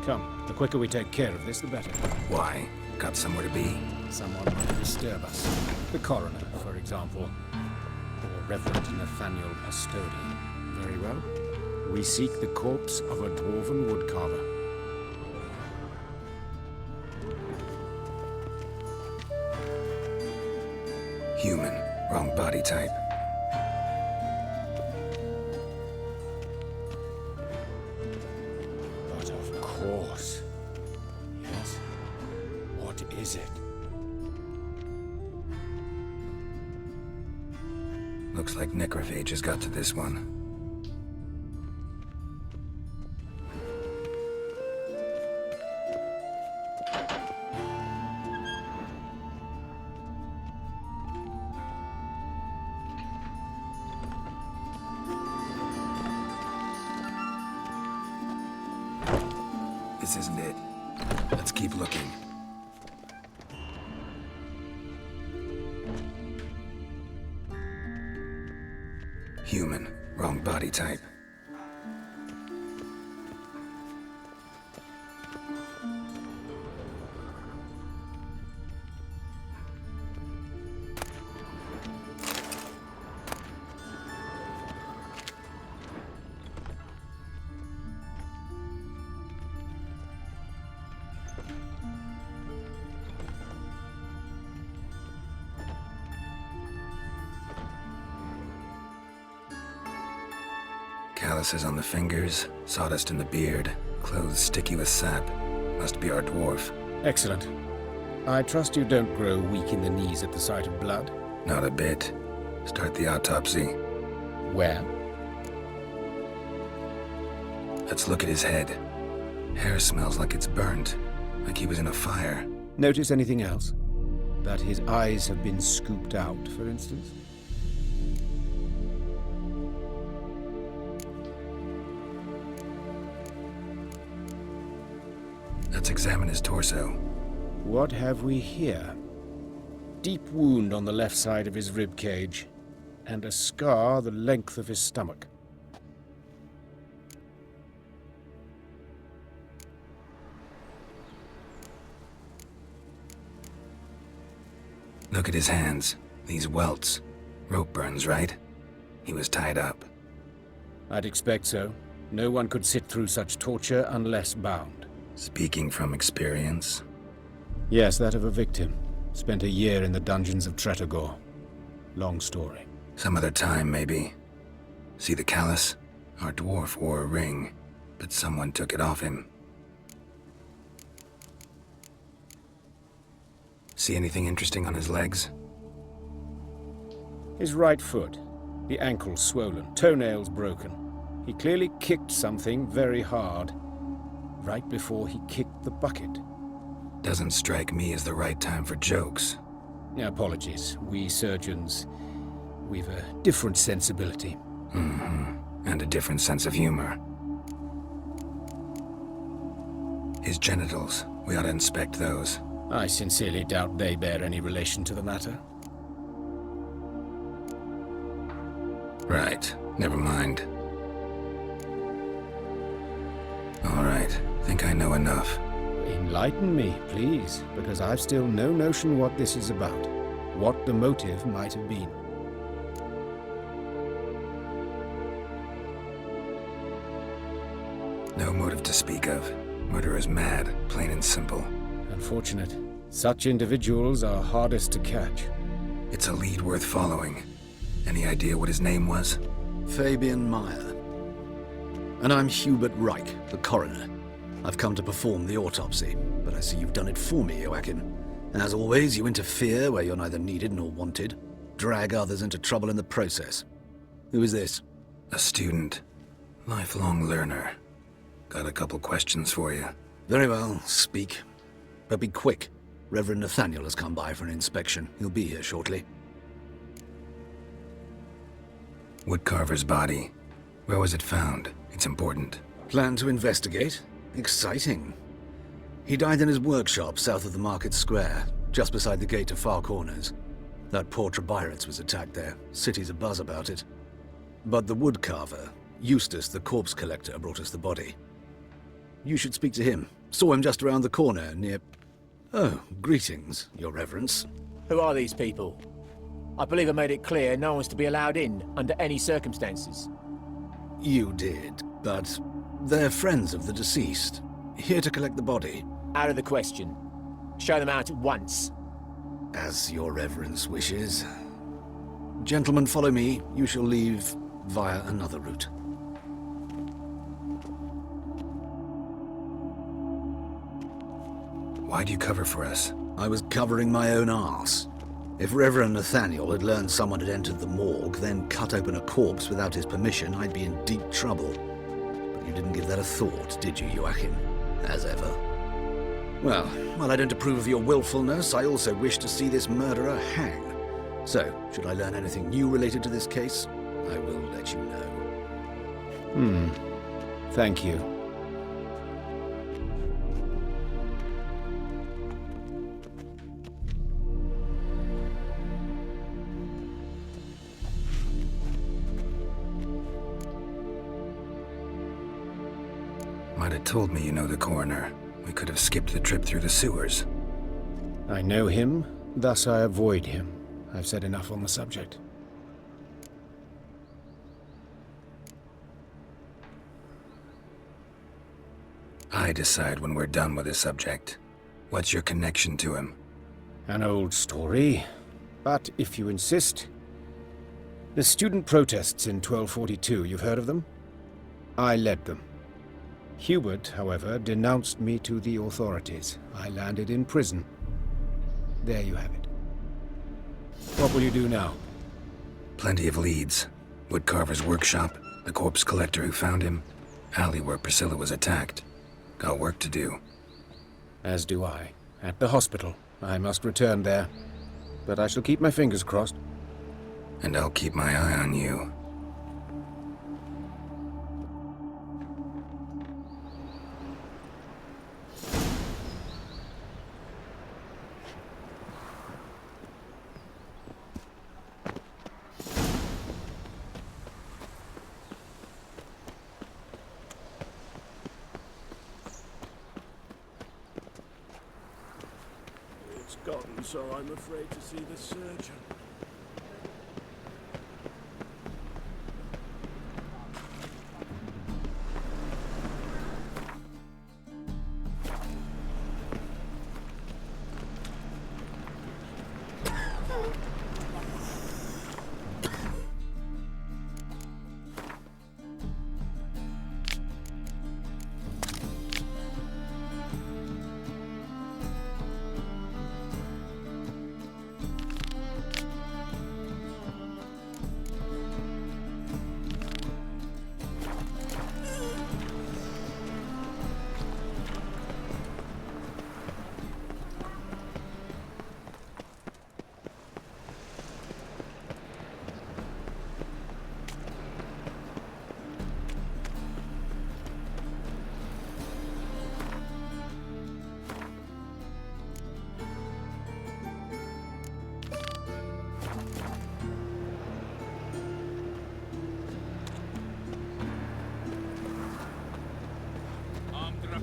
Come, the quicker we take care of this, the better. Why? Got somewhere to be? Someone might disturb us. The coroner, for example. Or Reverend Nathaniel Pastodi. Very well. We seek the corpse of a dwarven woodcarver. Human. Wrong body type. But of course. Yes. What is it? Looks like necrophages got to this one. This isn't it. Let's keep looking. body type. Calluses on the fingers, sawdust in the beard, clothes sticky with sap. Must be our dwarf. Excellent. I trust you don't grow weak in the knees at the sight of blood? Not a bit. Start the autopsy. Where? Let's look at his head. Hair smells like it's burnt, like he was in a fire. Notice anything else? That his eyes have been scooped out, for instance? Let's examine his torso. What have we here? Deep wound on the left side of his rib cage, and a scar the length of his stomach. Look at his hands. These welts. Rope burns, right? He was tied up. I'd expect so. No one could sit through such torture unless bound. Speaking from experience? Yes, that of a victim. Spent a year in the dungeons of Tretogor. Long story. Some other time, maybe. See the callus? Our dwarf wore a ring, but someone took it off him. See anything interesting on his legs? His right foot. The ankle swollen, toenails broken. He clearly kicked something very hard. Right before he kicked the bucket. Doesn't strike me as the right time for jokes. Apologies. We surgeons, we've a different sensibility. Mm-hmm. And a different sense of humor. His genitals. We ought to inspect those. I sincerely doubt they bear any relation to the matter. Right. Never mind. All right. Think I know enough. Enlighten me, please, because I've still no notion what this is about. What the motive might have been. No motive to speak of. Murderer's mad, plain and simple. Unfortunate. Such individuals are hardest to catch. It's a lead worth following. Any idea what his name was? Fabian Meyer. And I'm Hubert Reich, the coroner. I've come to perform the autopsy, but I see you've done it for me, Joachim. As always, you interfere where you're neither needed nor wanted. Drag others into trouble in the process. Who is this? A student. Lifelong learner. Got a couple questions for you. Very well, speak. But be quick. Reverend Nathaniel has come by for an inspection. He'll be here shortly. Woodcarver's body. Where was it found? It's important. Plan to investigate? Exciting. He died in his workshop south of the market square, just beside the gate to Far Corners. That poor Trebirates was attacked there. City's abuzz about it. But the woodcarver, Eustace the corpse collector, brought us the body. You should speak to him. Saw him just around the corner near... Oh, greetings, your reverence. Who are these people? I believe I made it clear no one's to be allowed in under any circumstances. You did, but they're friends of the deceased. Here to collect the body. Out of the question. Show them out at once. As your reverence wishes. Gentlemen, follow me. You shall leave via another route. Why'd you cover for us? I was covering my own arse. If Reverend Nathaniel had learned someone had entered the morgue, then cut open a corpse without his permission, I'd be in deep trouble. But you didn't give that a thought, did you, Joachim? As ever. Well, while I don't approve of your willfulness, I also wish to see this murderer hang. So, should I learn anything new related to this case, I will let you know. Thank you. Might have told me you know the coroner. We could have skipped the trip through the sewers. I know him, thus I avoid him. I've said enough on the subject. I decide when we're done with this subject. What's your connection to him? An old story, but if you insist... The student protests in 1242, you've heard of them? I led them. Hubert, however, denounced me to the authorities. I landed in prison. There you have it. What will you do now? Plenty of leads. Woodcarver's workshop, the corpse collector who found him, alley where Priscilla was attacked. Got work to do. As do I. At the hospital. I must return there. But I shall keep my fingers crossed. And I'll keep my eye on you. It's gotten so I'm afraid to see the surgeon.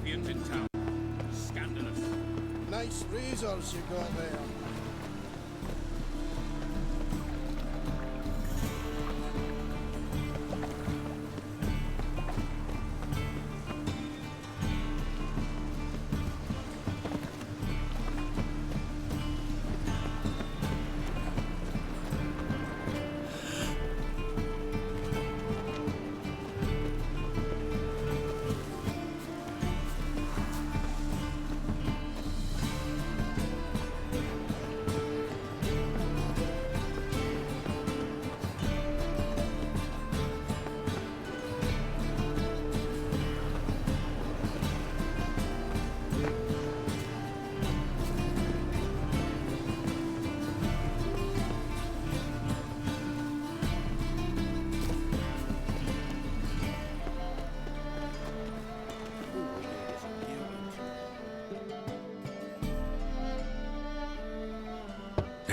In town. Scandalous. Nice razors you got there.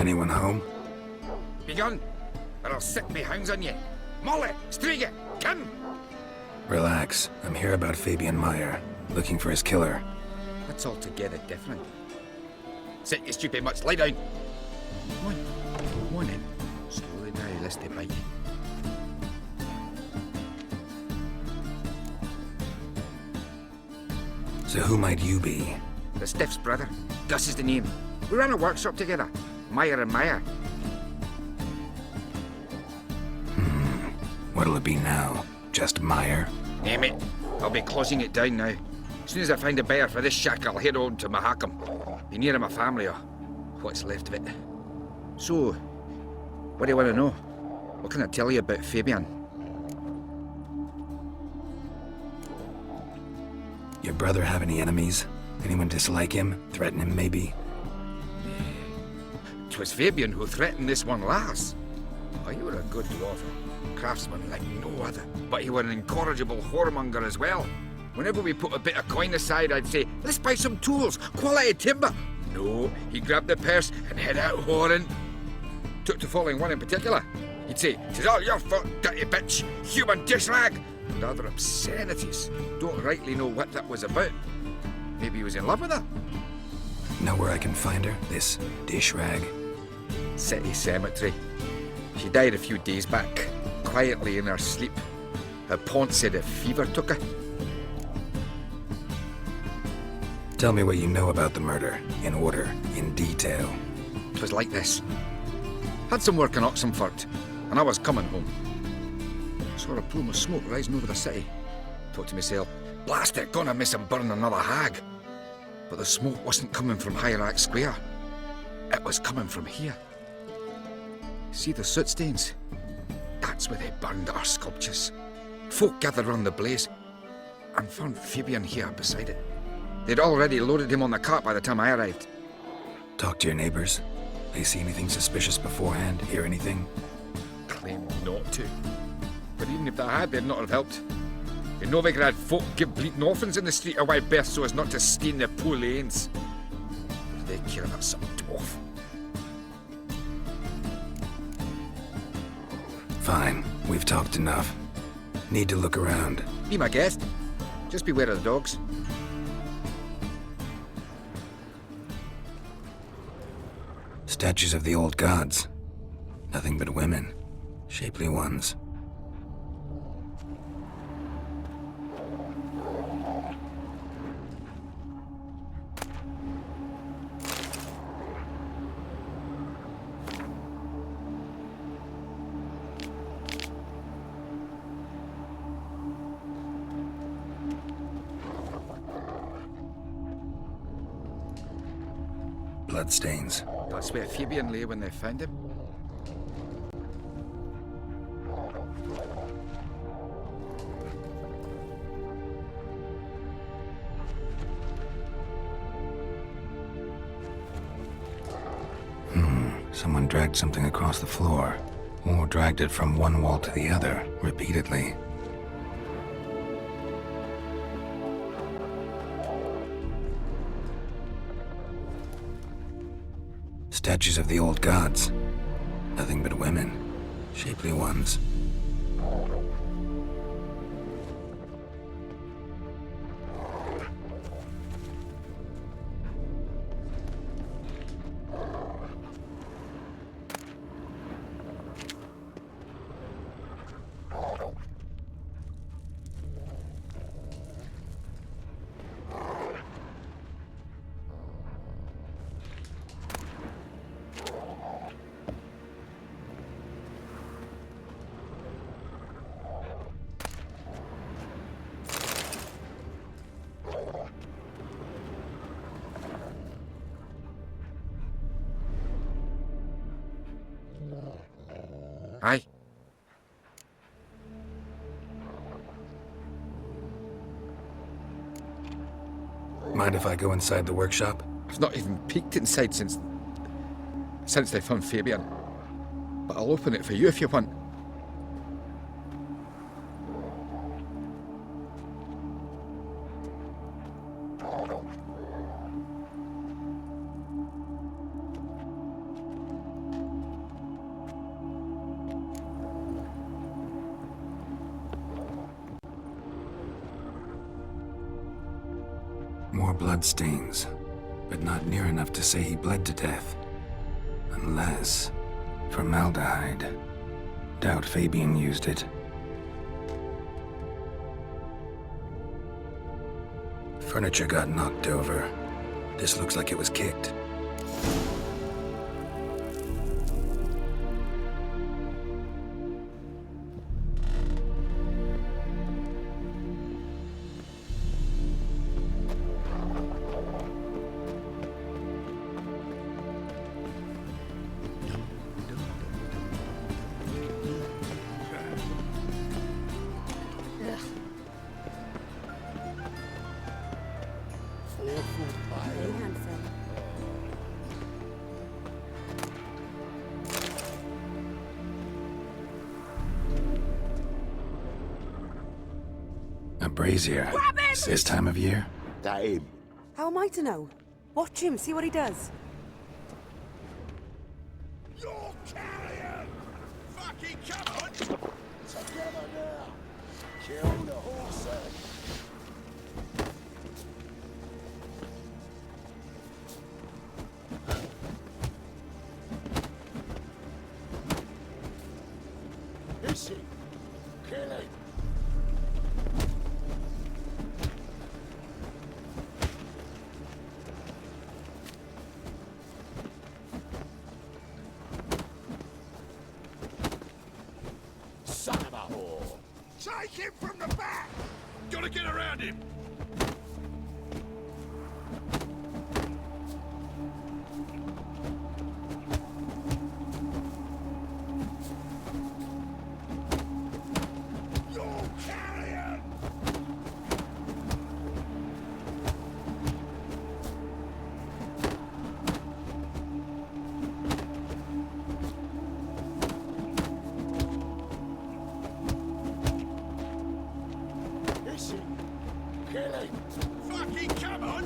Anyone home? Begun, or I'll set me hounds on you. Molly, Striga, come! Relax. I'm here about Fabian Meyer, looking for his killer. That's altogether different. Sit your stupid mutts, lie down. Come on in. Slowly now, lest they bite. So who might you be? The Stiff's brother. Gus is the name. We ran a workshop together. Meyer and Meyer. What'll it be now? Just Meyer? Name it. I'll be closing it down now. As soon as I find a buyer for this shack, I'll head on to Mahakam. Be near my family, or what's left of it. So, what do you want to know? What can I tell you about Fabian? Your brother have any enemies? Anyone dislike him? Threaten him, maybe? 'Twas Fabian who threatened this one last. Oh, you were a good dwarf. Craftsman like no other. But he were an incorrigible whoremonger as well. Whenever we put a bit of coin aside, I'd say, let's buy some tools, quality timber. No, he grabbed the purse and head out whoring. Took to following one in particular. He'd say, "'Tis all your fault, dirty bitch, human dish rag." and other obscenities. Don't rightly know what that was about. Maybe he was in love with her? Know where I can find her? This dish rag? City cemetery. She died a few days back, quietly in her sleep. Her pont said a fever took her. Tell me what you know about the murder, in order, in detail. It was like this. Had some work in Oxenford, and I was coming home. Saw a plume of smoke rising over the city. Thought to myself, blast it, gonna miss him burn another hag. But the smoke wasn't coming from Hierarch Square. It was coming from here. See the soot stains? That's where they burned our sculptures. Folk gathered round the blaze, and found Fabian here beside it. They'd already loaded him on the cart by the time I arrived. Talk to your neighbors. They see anything suspicious beforehand? Hear anything? Claimed not to. But even if they had, they'd not have helped. In Novigrad, folk give bleeding orphans in the street a wide berth so as not to stain their poor lanes. What do they care about some dwarf? Fine. We've talked enough. Need to look around. Be my guest. Just beware of the dogs. Statues of the old gods. Nothing but women. Shapely ones. Bloodstains. That's where Fabian lay when they found him. Someone dragged something across the floor, or dragged it from one wall to the other, repeatedly. Statues of the old gods. Nothing but women. Shapely ones. Aye. Mind if I go inside the workshop? I've not even peeked inside since they found Fabian. But I'll open it for you if you want. More bloodstains, but not near enough to say he bled to death. Unless... formaldehyde. Doubt Fabian used it. Furniture got knocked over. This looks like it was kicked. A brazier. This time of year? That him. How am I to know? Watch him, see what he does. You're carrion! Fucking come on! Kill the horse. Is he? Kill him. Son of a whore! Take him from the back! Gotta get around him! You're carrion! Is he? Kill him! Fucking come on!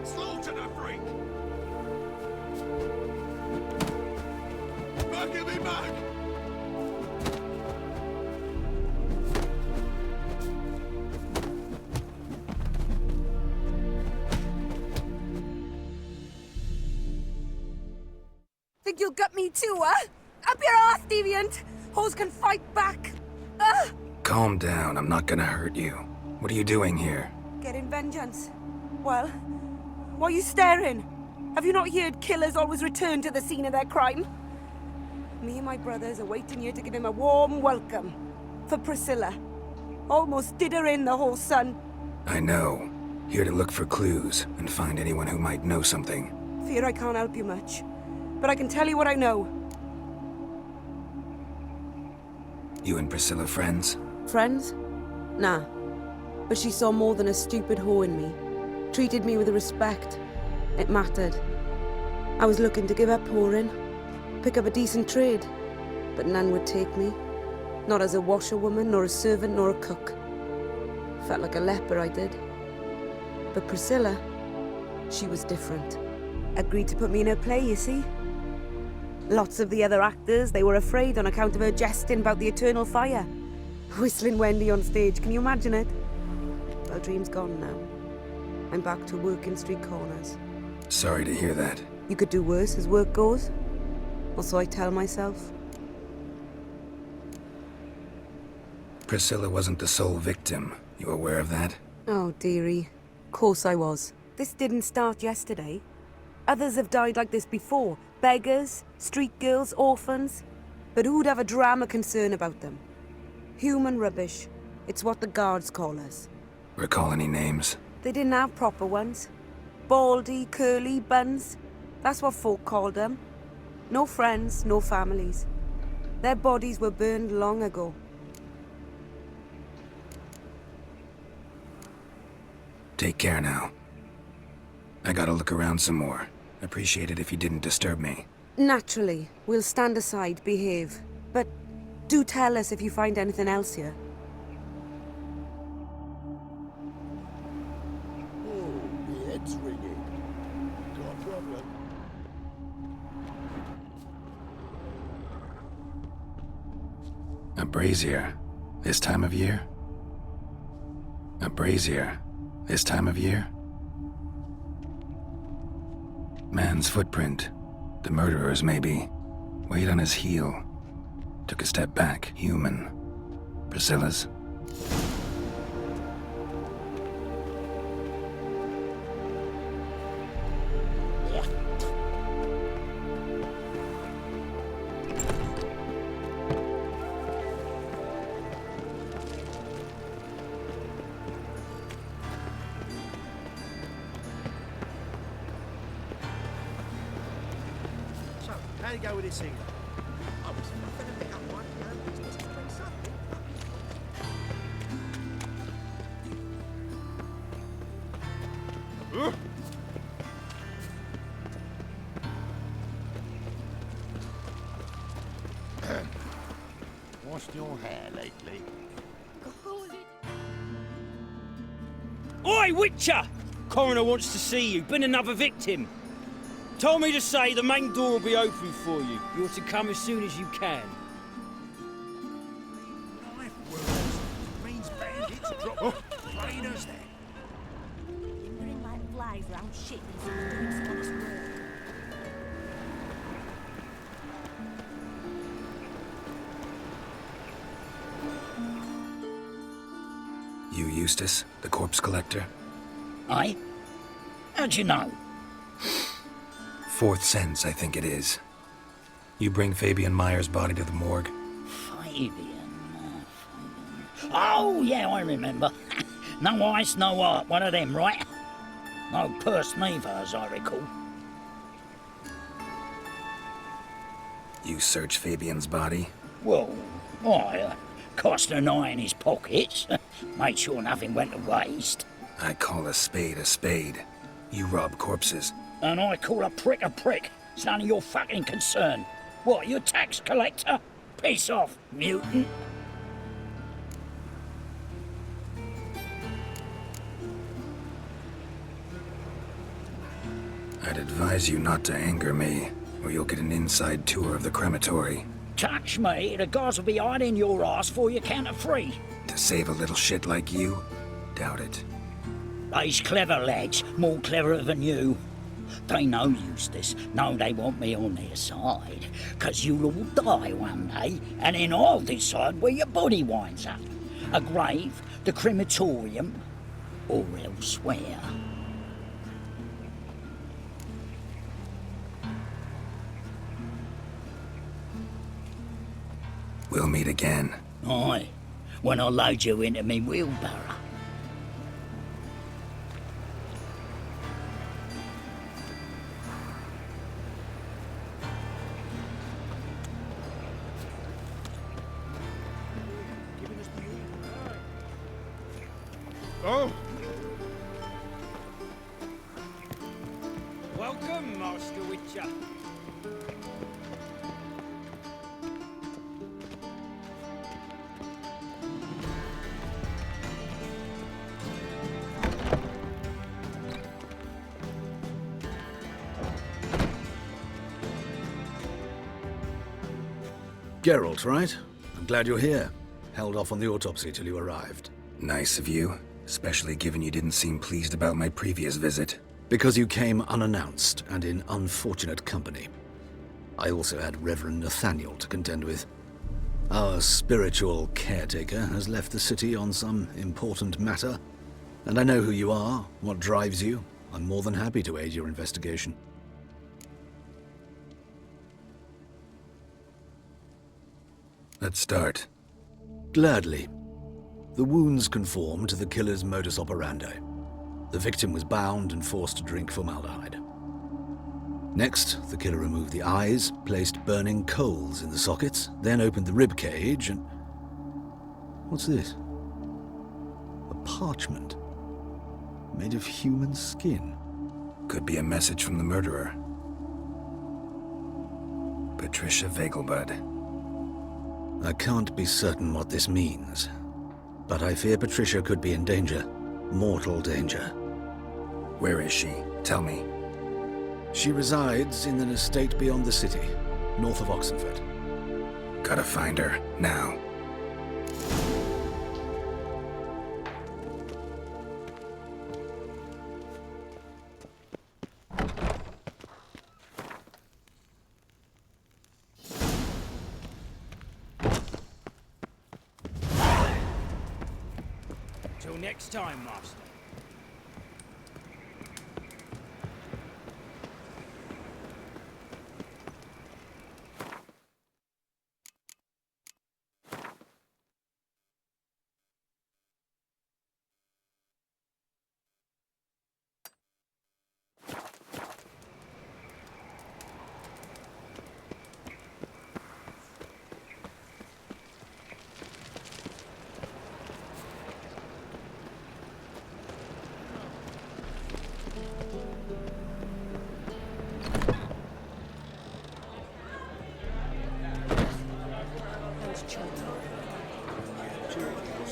Slaughter the freak! Muggy me mug! Think you'll gut me too, huh? Up your ass, deviant! Hoes can fight back! Ugh! Calm down, I'm not gonna hurt you. What are you doing here? Getting vengeance. Well, why are you staring? Have you not heard killers always return to the scene of their crime? Me and my brothers are waiting here to give him a warm welcome. For Priscilla. Almost did her in, the whole son. I know. Here to look for clues and find anyone who might know something. Fear I can't help you much. But I can tell you what I know. You and Priscilla friends? Friends? Nah. But she saw more than a stupid whore in me. Treated me with respect. It mattered. I was looking to give up whoring. Pick up a decent trade. But none would take me. Not as a washerwoman, nor a servant, nor a cook. Felt like a leper, I did. But Priscilla, she was different. Agreed to put me in her play, you see? Lots of the other actors, they were afraid on account of her jesting about the eternal fire. Whistling Wendy on stage, can you imagine it? Well, dream's gone now. I'm back to working street corners. Sorry to hear that. You could do worse as work goes. Or so I tell myself. Priscilla wasn't the sole victim. You aware of that? Oh, dearie. Course I was. This didn't start yesterday. Others have died like this before. Beggars, street girls, orphans. But who'd have a drama concern about them? Human rubbish. It's what the guards call us. Recall any names? They didn't have proper ones. Baldy, curly, buns. That's what folk called them. No friends, no families. Their bodies were burned long ago. Take care now. I gotta look around some more. Appreciate it if you didn't disturb me. Naturally, we'll stand aside, behave. But do tell us if you find anything else here. Oh, my head's ringing. Got a problem. A brazier. This time of year? A brazier. This time of year? Man's footprint. The murderer's, maybe. Weight on his heel. Took a step back. Human. Priscilla's. So, how do you go with this thing? I was nothing to pick up my own business to bring something. Washed your hair lately? Oi, Witcher! Coroner wants to see you. Been another victim. Told me to say the main door will be open for you. You're to come as soon as you can. Means bandits drop raiders there. Lingering like flies round shit instead of doing some honest work. You Eustace, the corpse collector? Aye? How'd you know? Fourth sense, I think it is. You bring Fabian Meyer's body to the morgue? Fabian. Oh, yeah, I remember. No eyes, no heart, one of them, right? No purse neither, as I recall. You search Fabian's body? Well, I cast an eye in his pockets. Made sure nothing went to waste. I call a spade a spade. You rob corpses. And I call a prick a prick. It's none of your fucking concern. What, you a tax collector? Piss off, mutant. I'd advise you not to anger me, or you'll get an inside tour of the crematory. Touch me, the guards will be hiding your ass for you count of 3. To save a little shit like you? Doubt it. They's clever lads, more cleverer than you. They know Eustace, know they want me on their side, 'cause you'll all die one day, and then I'll decide where your body winds up. A grave, the crematorium, or elsewhere. We'll meet again. Aye, when I load you into me wheelbarrow. Oh! Welcome, Master Witcher. Geralt, right? I'm glad you're here. Held off on the autopsy till you arrived. Nice of you, especially given you didn't seem pleased about my previous visit. Because you came unannounced and in unfortunate company. I also had Reverend Nathaniel to contend with. Our spiritual caretaker has left the city on some important matter, and I know who you are, what drives you. I'm more than happy to aid your investigation. Let's start. Gladly. The wounds conform to the killer's modus operandi. The victim was bound and forced to drink formaldehyde. Next, the killer removed the eyes, placed burning coals in the sockets, then opened the rib cage and... What's this? A parchment. Made of human skin. Could be a message from the murderer. Patricia Vegelbud. I can't be certain what this means, but I fear Patricia could be in danger. Mortal danger. Where is she? Tell me. She resides in an estate beyond the city, north of Oxenford. Gotta find her, now. Till next time, Master.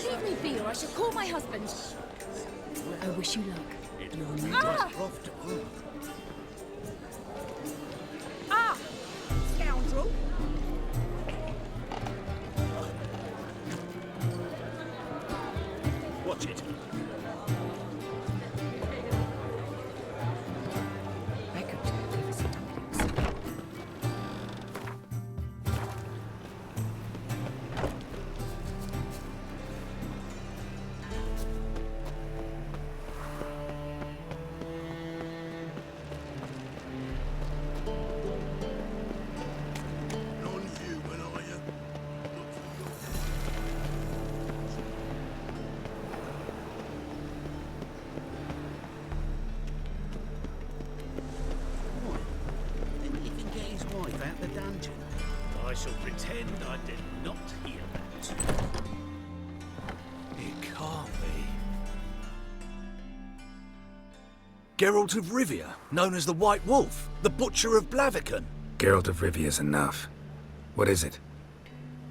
Leave me be, or I shall call my husband. Oh, wish you luck. Ah! Scoundrel! Watch it. I could give us some dumplings. Non-human, are you? Didn't you think get his wife out the dungeon? I shall pretend I did not hear that. It can't be. Geralt of Rivia, known as the White Wolf, the Butcher of Blaviken. Geralt of Rivia's enough. What is it?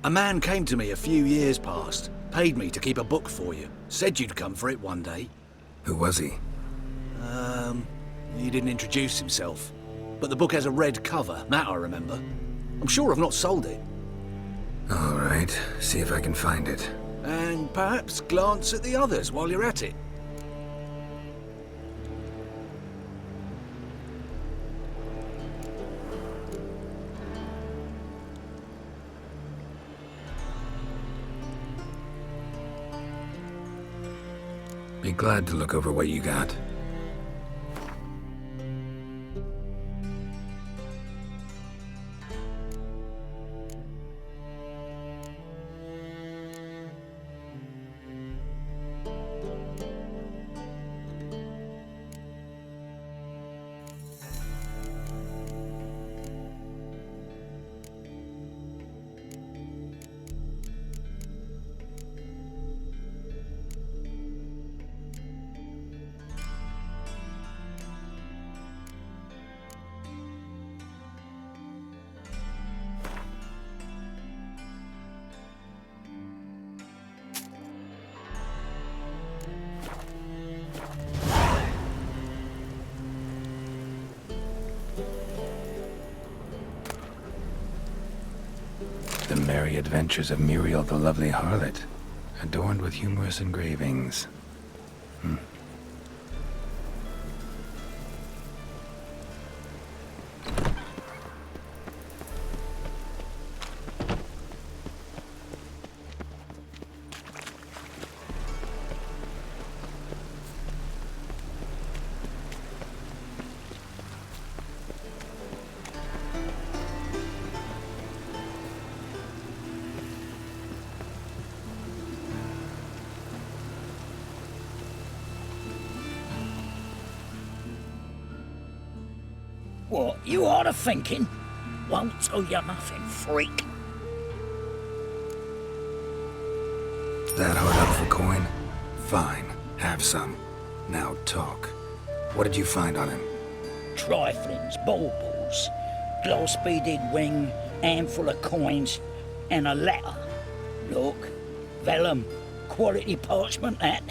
A man came to me a few years past, paid me to keep a book for you, said you'd come for it one day. Who was he? He didn't introduce himself. But the book has a red cover, that I remember. I'm sure I've not sold it. All right, see if I can find it. And perhaps glance at the others while you're at it. Be glad to look over what you got. The Merry Adventures of Muriel the Lovely Harlot, adorned with humorous engravings. What, you are thinking? Won't tell you nothing, freak. That hard up for coin? Fine, have some. Now talk. What did you find on him? Triflings, baubles, glass-beaded ring, handful of coins, and a letter. Look, vellum, quality parchment that.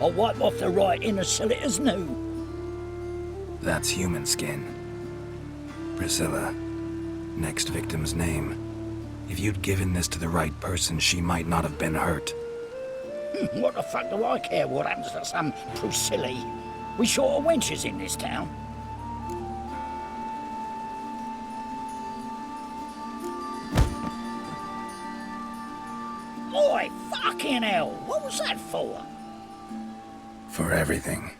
I'll wipe off the writing and sell it as new. That's human skin. Priscilla. Next victim's name. If you'd given this to the right person, she might not have been hurt. What the fuck do I care what happens to some Priscilla? We short of wenches in this town. Oi, fucking hell! What was that for? For everything.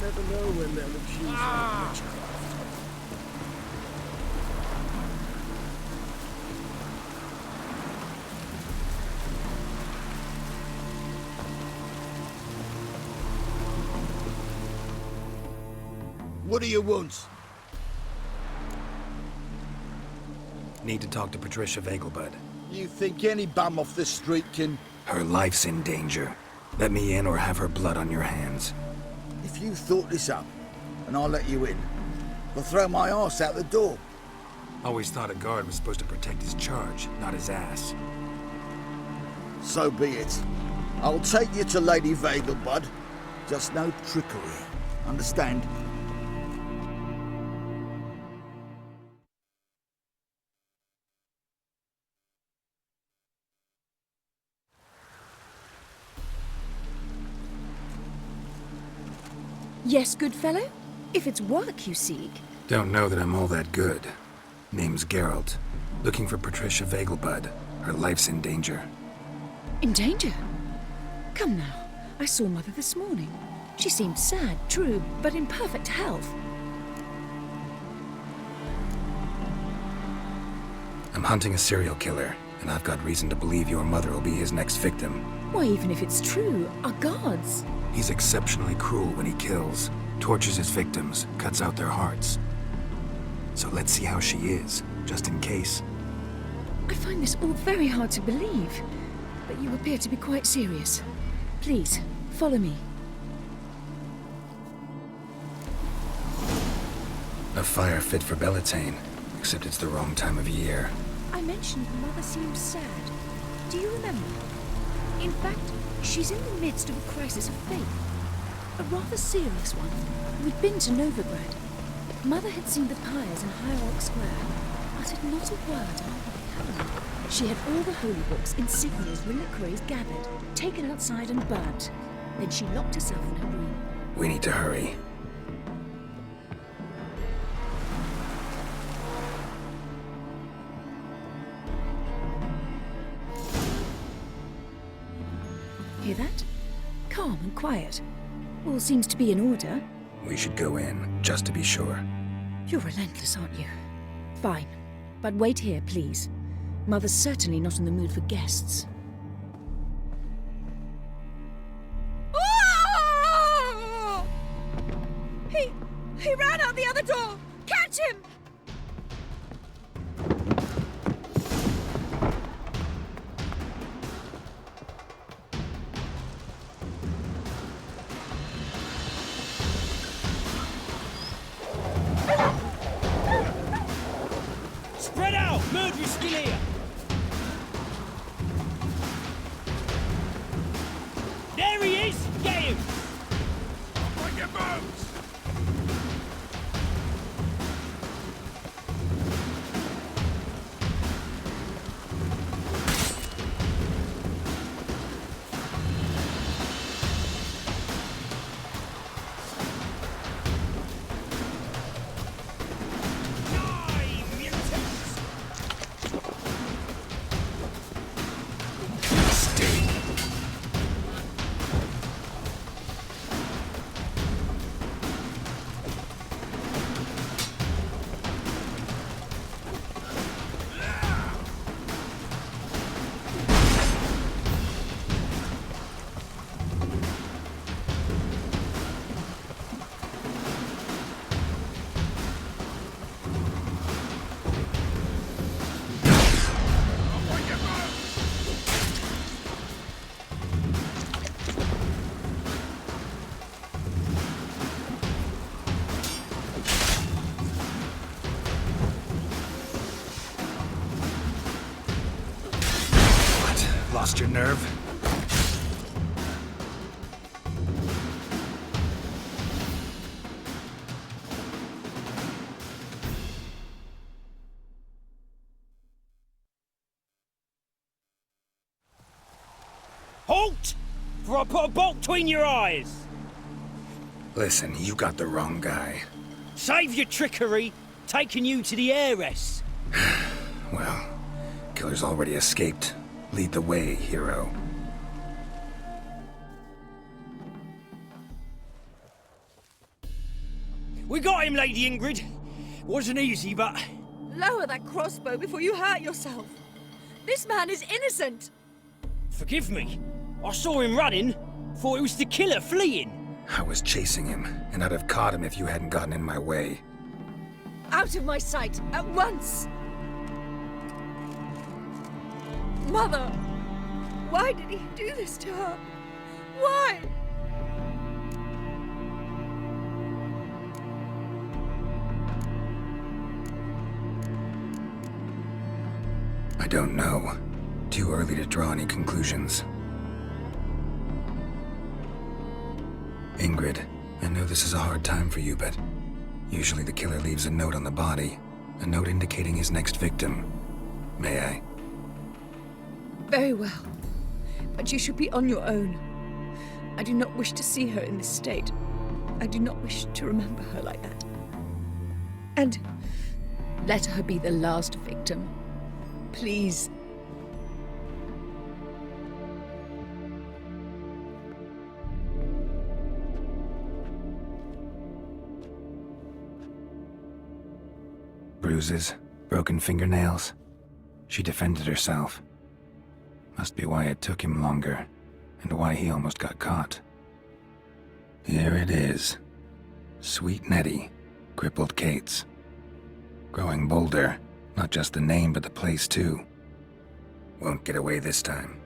never know when they'll accuse you of witchcraft. What do you want? Need to talk to Patricia Vegelbud. You think any bum off the street can... Her life's in danger. Let me in or have her blood on your hands. If you thought this up, and I'll let you in, I'll throw my arse out the door. Always thought a guard was supposed to protect his charge, not his ass. So be it. I'll take you to Lady Vegelbud. Just no trickery. Understand? Yes, good fellow? If it's work you seek. Don't know that I'm all that good. Name's Geralt. Looking for Patricia Vegelbud. Her life's in danger. In danger? Come now. I saw Mother this morning. She seemed sad, true, but in perfect health. I'm hunting a serial killer, and I've got reason to believe your mother will be his next victim. Why, even if it's true, our guards. He's exceptionally cruel when he kills, tortures his victims, cuts out their hearts. So let's see how she is, just in case. I find this all very hard to believe, but you appear to be quite serious. Please, follow me. A fire fit for Bellatane, except it's the wrong time of year. I mentioned Mother seems sad. Do you remember? In fact, she's in the midst of a crisis of faith. A rather serious one. We'd been to Novigrad. Mother had seen the pyres in Hierarch Square, uttered not a word about what had happened. She had all the holy books, insignias, reliquaries gathered, taken outside and burnt. Then she locked herself in her room. We need to hurry. Hear that? Calm and quiet. All seems to be in order. We should go in, just to be sure. You're relentless, aren't you? Fine. But wait here, please. Mother's certainly not in the mood for guests. Oh! He ran out the other door! Catch him! Spread out! Murder's still here! There he is! Get him! On your boats! Lost your nerve? Halt! For I put a bolt between your eyes! Listen, you got the wrong guy. Save your trickery! Taking you to the heiress! Well, killer's already escaped. Lead the way, hero. We got him, Lady Ingrid. Wasn't easy, but... Lower that crossbow before you hurt yourself. This man is innocent. Forgive me. I saw him running. Thought it was the killer fleeing. I was chasing him, and I'd have caught him if you hadn't gotten in my way. Out of my sight, at once! Mother! Why did he do this to her? Why? I don't know. Too early to draw any conclusions. Ingrid, I know this is a hard time for you, but usually the killer leaves a note on the body. A note indicating his next victim. May I? Very well. But you should be on your own. I do not wish to see her in this state. I do not wish to remember her like that. And let her be the last victim. Please. Bruises, broken fingernails. She defended herself. Must be why it took him longer, and why he almost got caught. Here it is. Sweet Nettie, crippled Kate's. Growing bolder, not just the name but the place too. Won't get away this time.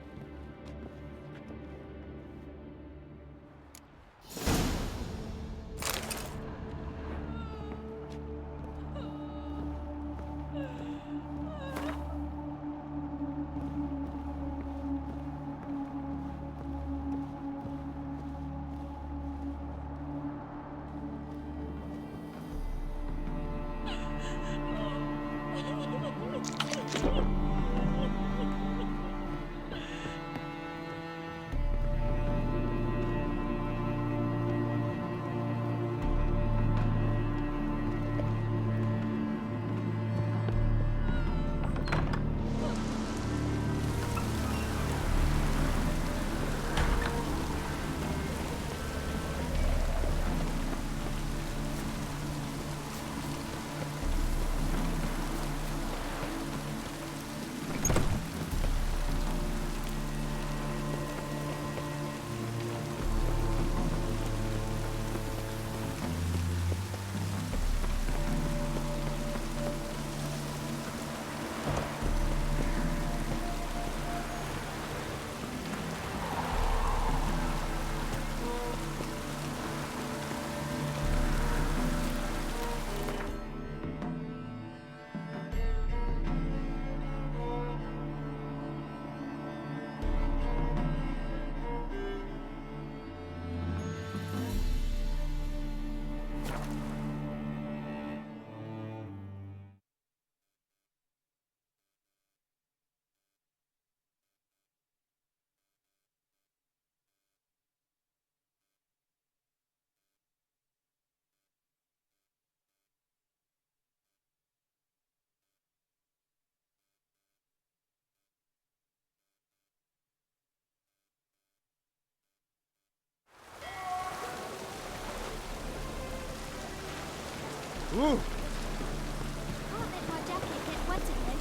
Ooh. Can't let my jacket get wet again.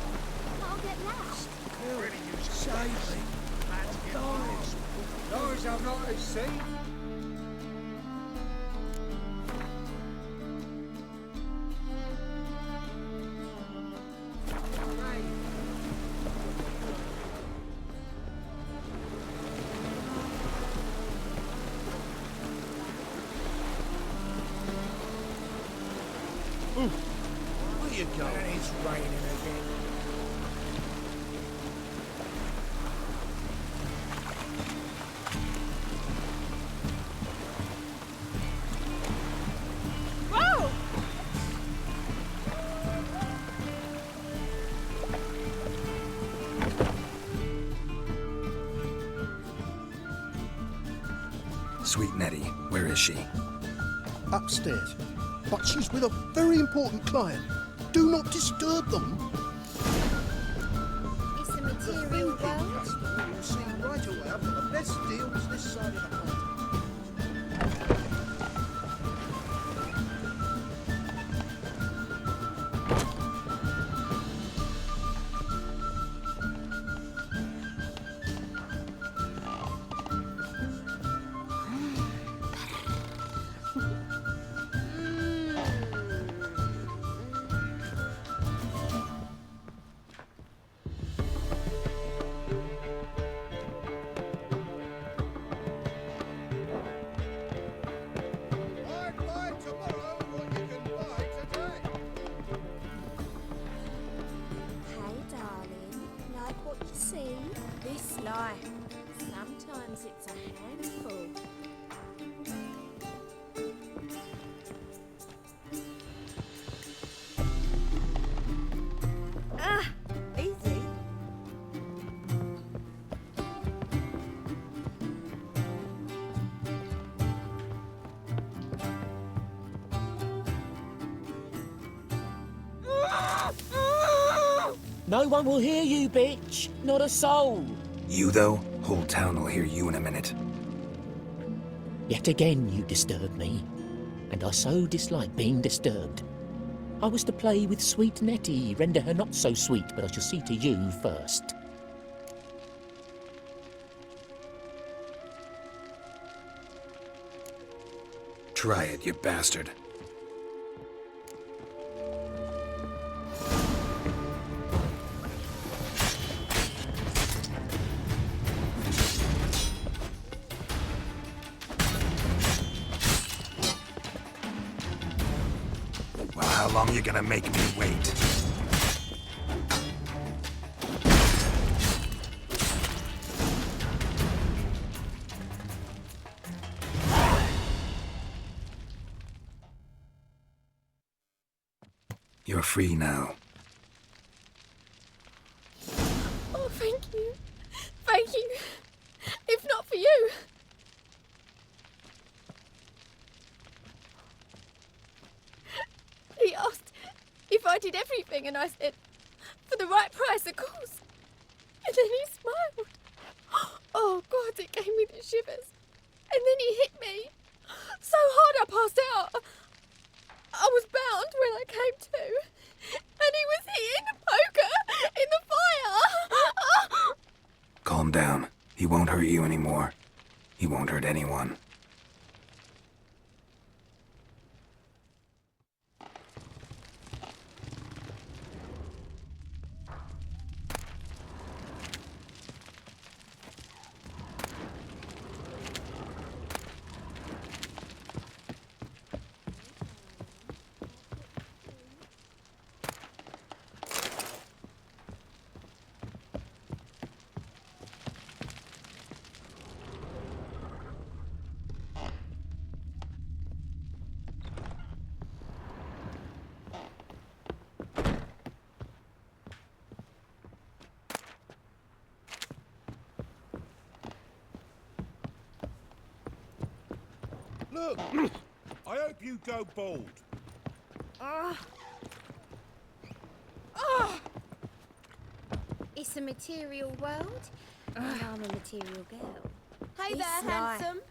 I'll get lashed. Save me. Guys. Those I've not seen. Where you going? And it's raining again. Whoa! Sweet Nettie, where is she? Upstairs. But she's with a very important client. Do not disturb them. It's a material world. Customer will see right away I've got the best deals this side of the pond. No one will hear you, bitch. Not a soul. You, though? Whole town will hear you in a minute. Yet again you disturb me, and I so dislike being disturbed. I was to play with sweet Nettie, render her not so sweet, but I shall see to you first. Try it, you bastard. Well, how long you gonna make me wait? You're free now. Oh, thank you. Thank you. If not for you. He asked if I did everything, and I said, for the right price, of course. And then he smiled. Oh, God, it gave me the shivers. And then he hit me so hard I passed out. I was bound when I came to, and he was hitting the poker in the fire. Calm down. He won't hurt you anymore. He won't hurt anyone. Look, I hope you go bald. It's a material world, and I'm a material girl. Hey He's there, sly. handsome.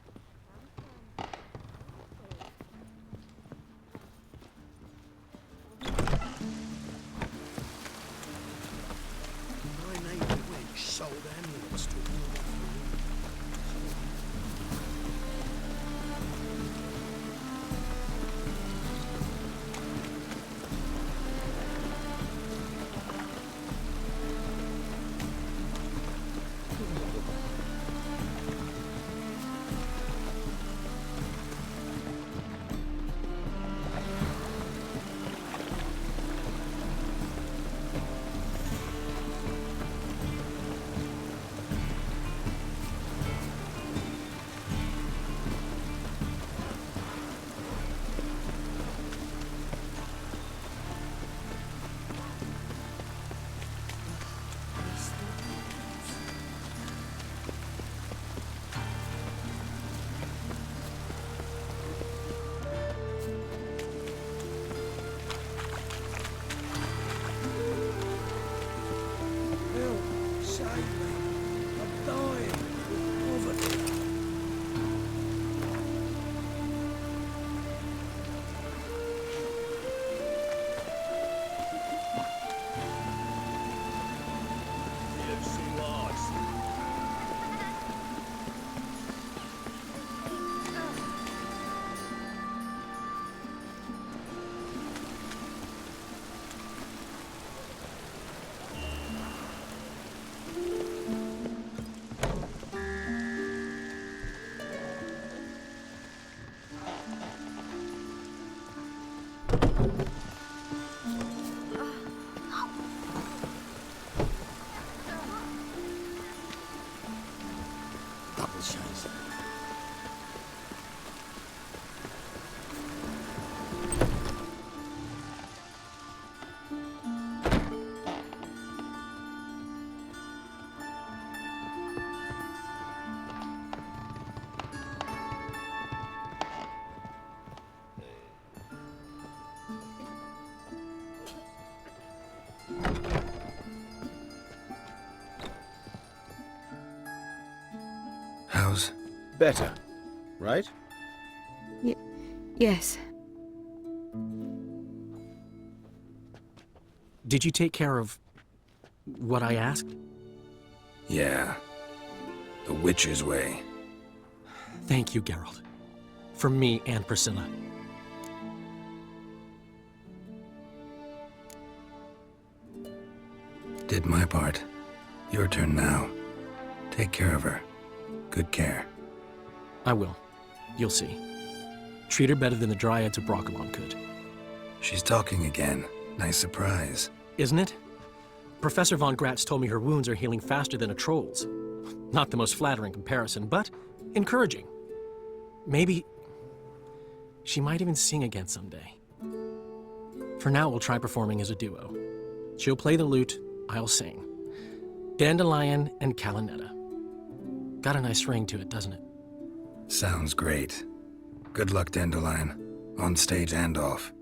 My neighbour wench sold amulets to a woman. better, right? Yes. Did you take care of what I asked? Yeah. The witch's way. Thank you, Geralt. For me and Priscilla. Did my part. Your turn now. Take care of her. Good care. I will. You'll see. Treat her better than the Dryads of Broccolon could. She's talking again. Nice surprise. Isn't it? Professor von Gratz told me her wounds are healing faster than a troll's. Not the most flattering comparison, but encouraging. Maybe she might even sing again someday. For now, we'll try performing as a duo. She'll play the lute, I'll sing. Dandelion and Calinetta. Got a nice ring to it, doesn't it? Sounds great. Good luck, Dandelion. On stage and off.